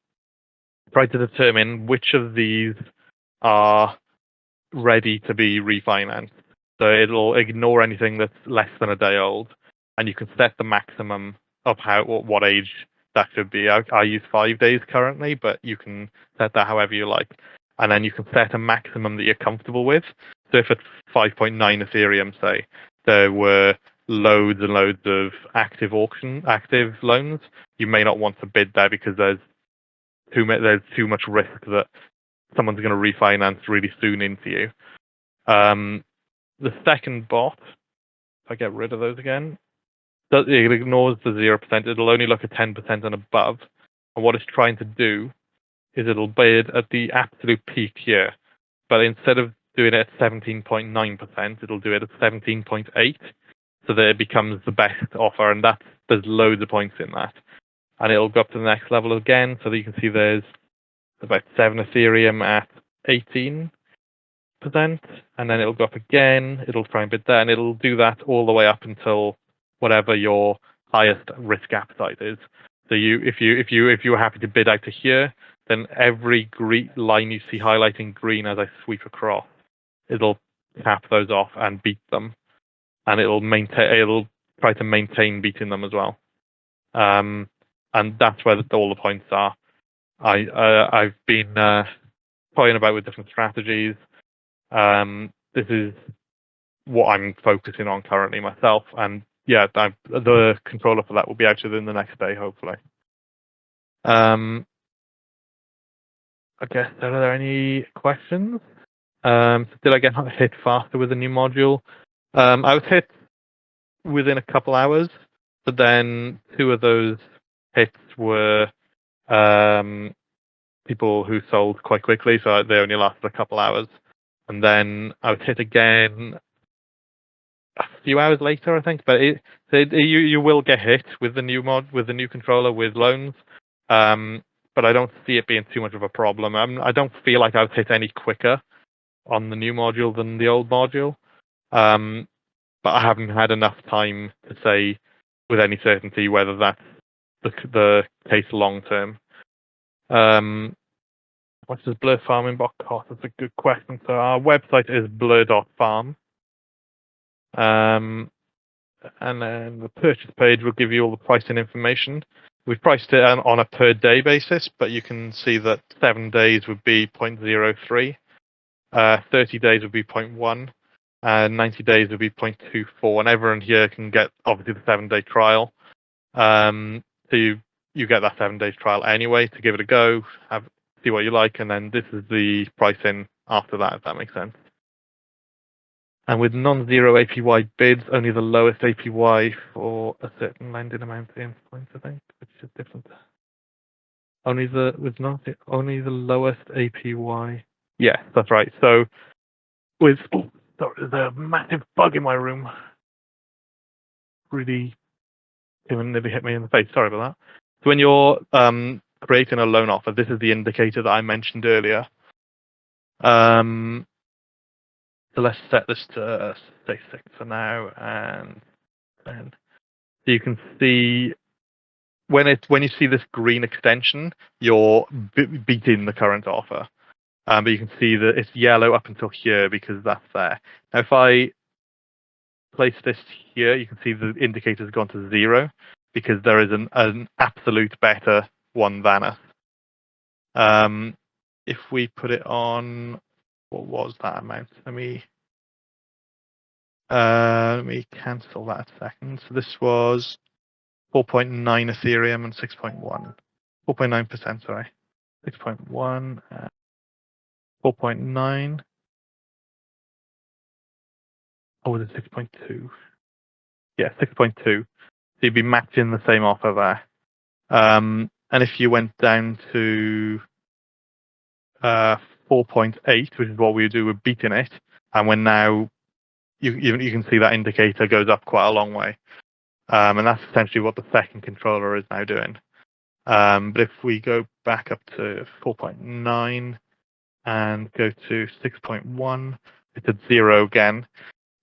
try to determine which of these are ready to be refinanced. So it'll ignore anything that's less than a day old, and you can set the maximum of what age that should be. I use 5 days currently, but you can set that however you like, and then you can set a maximum that you're comfortable with. So if it's 5.9 Ethereum, say, there were loads and loads of active loans, you may not want to bid there because there's too much risk that someone's going to refinance really soon into you. The second bot, if I get rid of those again, it ignores the 0%. It'll only look at 10% and above. And what it's trying to do is it'll bid at the absolute peak here. But instead of doing it at 17.9%, it'll do it at 17.8%, so that it becomes the best offer. And there's loads of points in that. And it'll go up to the next level again, so that you can see there's about 7 Ethereum at 18%, and then it'll go up again. It'll try and bid there, and it'll do that all the way up until whatever your highest risk appetite is. So if you were happy to bid out to here, then every green line you see highlighting green as I sweep across, it'll tap those off and beat them, and it'll try to maintain beating them as well. And that's where all the points are. I've been toying about with different strategies. This is what I'm focusing on currently myself, and yeah, the controller for that will be out within the next day, hopefully. I guess, are there any questions? Did I get hit faster with the new module? I was hit within a couple hours, but then 2 of those hits were people who sold quite quickly, so they only lasted a couple hours. And then I was hit again a few hours later, I think. But you will get hit with the new controller with loans. But I don't see it being too much of a problem. I don't feel like I was hit any quicker on the new module than the old module. But I haven't had enough time to say with any certainty whether that's the case long term. What does blur farming bot cost? That's a good question. So our website is blur.farm. And then the purchase page will give you all the pricing information. We've priced it on a per day basis, but you can see that 7 days would be 0.03, 30 days would be 0.1, 90 days would be 0.24, and everyone here can get obviously the 7-day trial. So you get that 7 days trial anyway to give it a go, see what you like, and then this is the pricing after that, if that makes sense. And with non-zero APY bids, only the lowest APY for a certain lending amount in points, I think, which is different. Only the lowest APY. Yeah, that's right. So with there's a massive bug in my room. Really nearly hit me in the face. Sorry about that. So when you're creating a loan offer, this is the indicator that I mentioned earlier. So let's set this to say 6 for now, and then so you can see when you see this green extension, you're beating the current offer. But you can see that it's yellow up until here because that's there. Now, if I place this here, you can see the indicator's gone to 0 because there is an absolute better one than us. If we put it on, what was that amount? Let me cancel that a second. So this was 4.9 Ethereum and 6.1. 4.9%, sorry. 6.1, 4.9. Oh, was it 6.2? Yeah, 6.2. So you'd be matching the same offer there. And if you went down to 4.8, which is what we do, we're beating it, and we're now, you can see that indicator goes up quite a long way. And that's essentially what the second controller is now doing. But if we go back up to 4.9 and go to 6.1, it's at 0 again.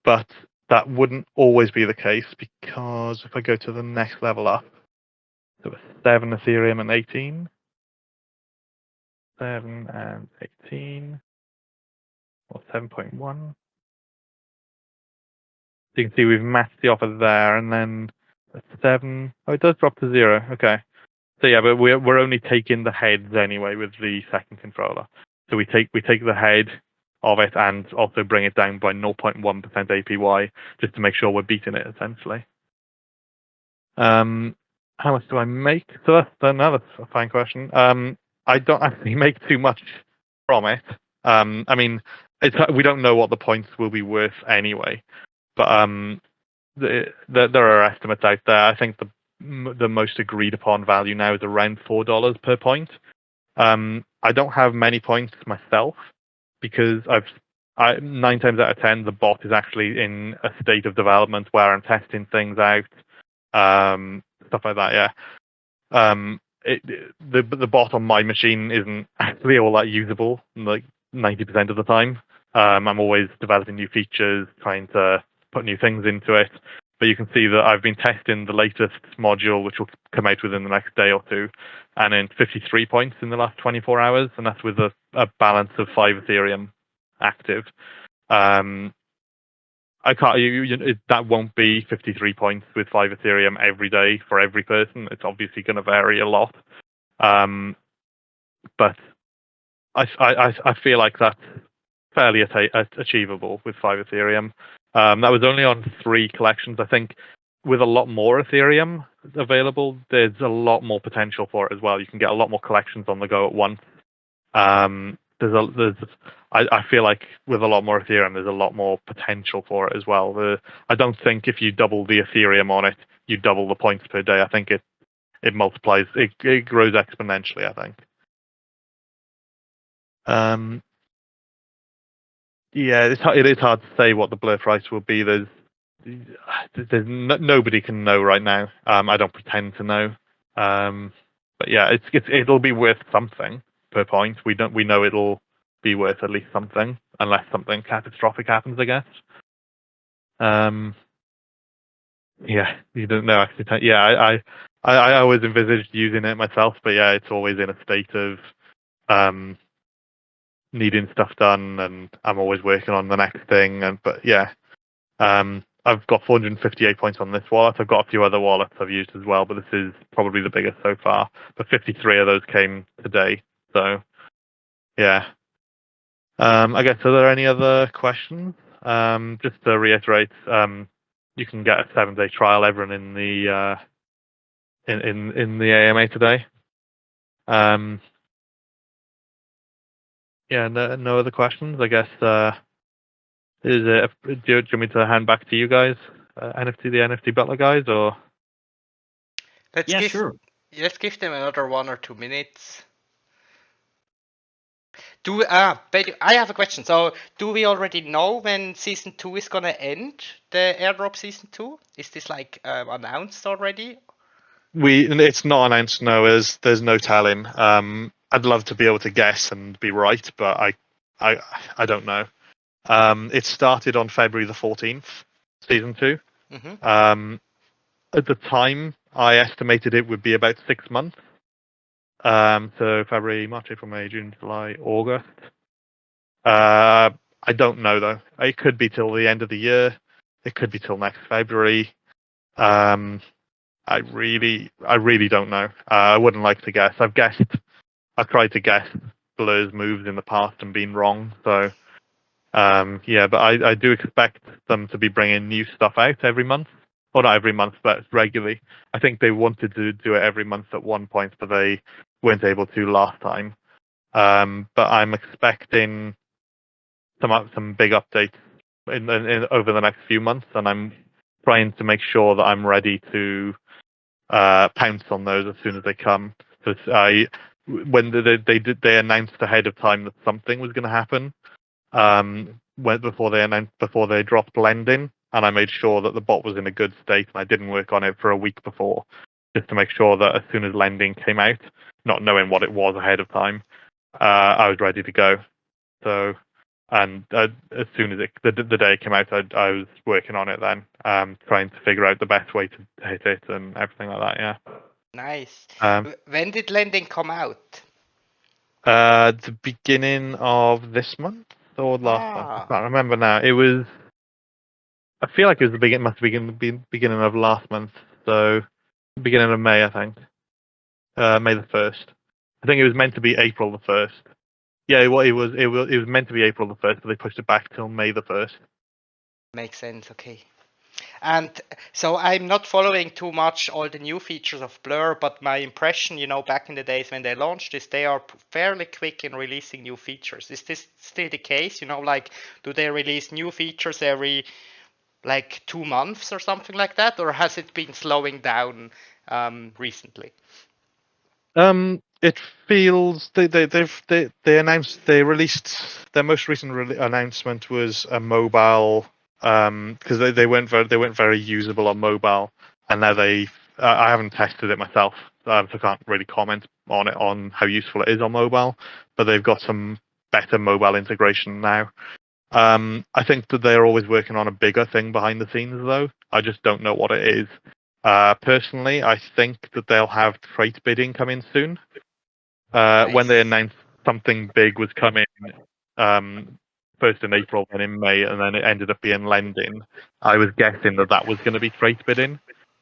But that wouldn't always be the case, because if I go to the next level up, so 7 Ethereum and 18, 7 and 18, or 7.1. So you can see we've matched the offer there, and then 7. Oh, it does drop to 0. Okay. So yeah, but we're only taking the heads anyway with the second controller. So we take the head of it and also bring it down by 0.1% APY just to make sure we're beating it essentially. How much do I make? So that's another fine question. I don't actually make too much from it. I mean, we don't know what the points will be worth anyway. But there are estimates out there. I think the most agreed upon value now is around $4 per point. I don't have many points myself because 9 times out of 10 the bot is actually in a state of development where I'm testing things out, stuff like that. Yeah. The bot on my machine isn't actually all that usable, like 90% of the time. I'm always developing new features, trying to put new things into it. But you can see that I've been testing the latest module, which will come out within the next day or two, and in 53 points in the last 24 hours, and that's with a balance of 5 Ethereum active. I can't. That won't be 53 points with 5 Ethereum every day for every person. It's obviously going to vary a lot, but I feel like that's fairly achievable with 5 Ethereum. That was only on 3 collections. I think with a lot more Ethereum available, there's a lot more potential for it as well. You can get a lot more collections on the go at once. I feel like with a lot more Ethereum, there's a lot more potential for it as well. I don't think if you double the Ethereum on it, you double the points per day. I think it multiplies, it grows exponentially, I think. Yeah, it is hard to say what the blur price will be. There's nobody can know right now. I don't pretend to know. But yeah, it'll be worth something per point. We know it'll be worth at least something, unless something catastrophic happens, I guess. Yeah, you don't know actually. Yeah, I always envisaged using it myself, but yeah, it's always in a state of needing stuff done, and I'm always working on the next thing. But yeah, I've got 458 points on this wallet. I've got a few other wallets I've used as well, but this is probably the biggest so far. But 53 of those came today. So yeah. I guess, are there any other questions? Just to reiterate, you can get a 7-day trial, everyone in the in the AMA today. Yeah, no other questions. I guess do you want me to hand back to you guys, the NFT Butler guys, or? Sure. Let's give them another 1 or 2 minutes. But I have a question. So, do we already know when season 2 is gonna end? The airdrop season 2? Is this like announced already? It's not announced. No, there's no telling. I'd love to be able to guess and be right, but I don't know. It started on February the 14th, season 2. Mm-hmm. At the time, I estimated it would be about 6 months. So February, March, April, May, June, July, August. I don't know though. It could be till the end of the year. It could be till next February. I really don't know. I wouldn't like to guess. I've tried to guess Blur's moves in the past and been wrong. So yeah, but I do expect them to be bringing new stuff out every month. Or not every month, but regularly. I think they wanted to do it every month at one point, but they weren't able to last time. But I'm expecting some big updates in over the next few months, and I'm trying to make sure that I'm ready to pounce on those as soon as they come. Because when they announced ahead of time that something was going to happen, before they dropped lending, and I made sure that the bot was in a good state, and I didn't work on it for a week before, just to make sure that as soon as lending came out, not knowing what it was ahead of time, I was ready to go. So, and as soon as the day it came out, I was working on it then, trying to figure out the best way to hit it and everything like that. Yeah. Nice. When did lending come out? The beginning of this month or last month. I can't remember now. It was. I feel like it was must have been the beginning of last month. So beginning of May, I think. May the 1st. I think it was meant to be April the 1st. Yeah, it was meant to be April the 1st, but they pushed it back till May the 1st. Makes sense. Okay. And so I'm not following too much all the new features of Blur, but my impression, back in the days when they launched this, they are fairly quick in releasing new features. Is this still the case? Like, do they release new features every like 2 months or something like that, or has it been slowing down recently? It feels they announced they released their most recent announcement was a mobile because they weren't very usable on mobile, and now I haven't tested it myself, so I can't really comment on how useful it is on mobile, but they've got some better mobile integration now. I think that they're always working on a bigger thing behind the scenes, though. I just don't know what it is. Personally, I think that they'll have trait bidding come in soon. When they announced something big was coming, first in April, then in May, and then it ended up being lending, I was guessing that was going to be trait bidding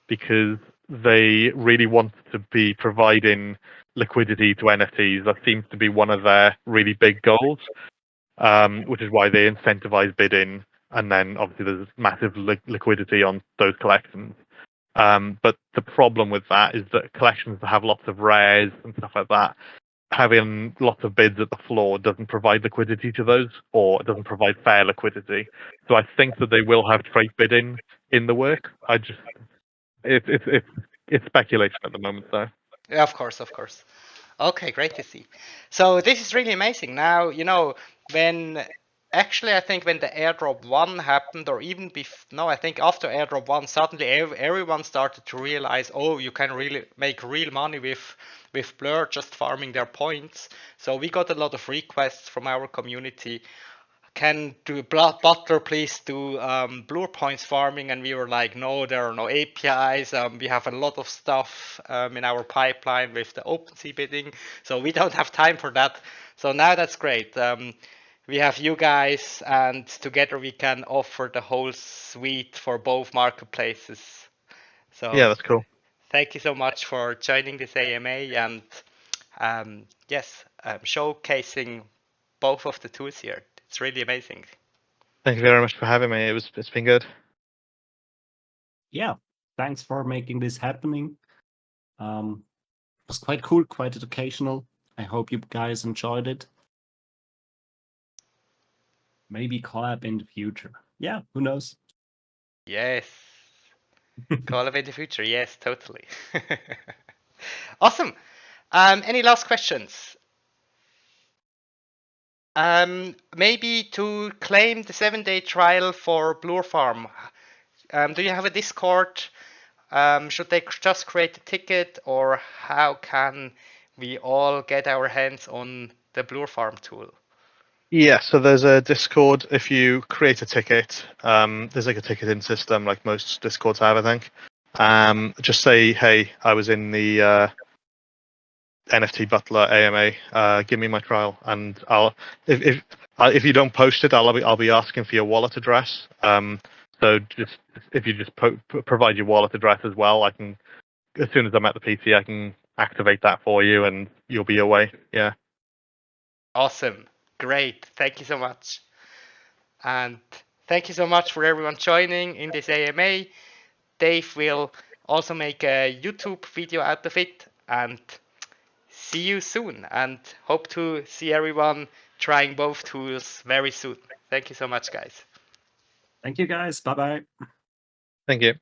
because they really want to be providing liquidity to NFTs. That seems to be one of their really big goals, which is why they incentivize bidding, and then obviously there's massive liquidity on those collections. But the problem with that is that collections that have lots of rares and stuff like that, having lots of bids at the floor doesn't provide liquidity to those, or it doesn't provide fair liquidity. So I think that they will have trait bidding in the work. It's speculation at the moment, though. Yeah, of course, of course. Okay, great to see. So this is really amazing. Now, when actually I think when the airdrop 1 happened, or even no, I think after airdrop 1, suddenly everyone started to realize, oh, you can really make real money with Blur just farming their points. So we got a lot of requests from our community. Can do Butler please do Blur points farming? And we were like, no, there are no APIs. We have a lot of stuff in our pipeline with the OpenSea bidding, so we don't have time for that. So now that's great. We have you guys, and together we can offer the whole suite for both marketplaces. So Yeah, that's cool. thank you so much for joining this AMA and yes, showcasing both of the tools here. It's really amazing. Thank you very much for having me. It's been good. Yeah, thanks for making this happening. It was quite cool, quite educational. I hope you guys enjoyed it. Maybe collab in the future. Yeah, who knows? Yes. Collab in the future. Yes, totally. Awesome. Any last questions? Maybe to claim the 7-day trial for blur.farm. Do you have a Discord? Should they just create a ticket, or how can we all get our hands on the blur.farm tool? Yeah, so there's a Discord. If you create a ticket, there's like a ticketing system like most Discords have, I think. Just say, hey, I was in the NFT Butler AMA. Give me my trial, and if you don't post it, I'll be asking for your wallet address. So just if you just provide your wallet address as well, I can, as soon as I'm at the PC, I can activate that for you, and you'll be away. Yeah. Awesome. Great. Thank you so much. And thank you so much for everyone joining in this AMA. Dave will also make a YouTube video out of it, and see you soon, and hope to see everyone trying both tools very soon. Thank you so much, guys. Thank you, guys. Bye-bye. Thank you.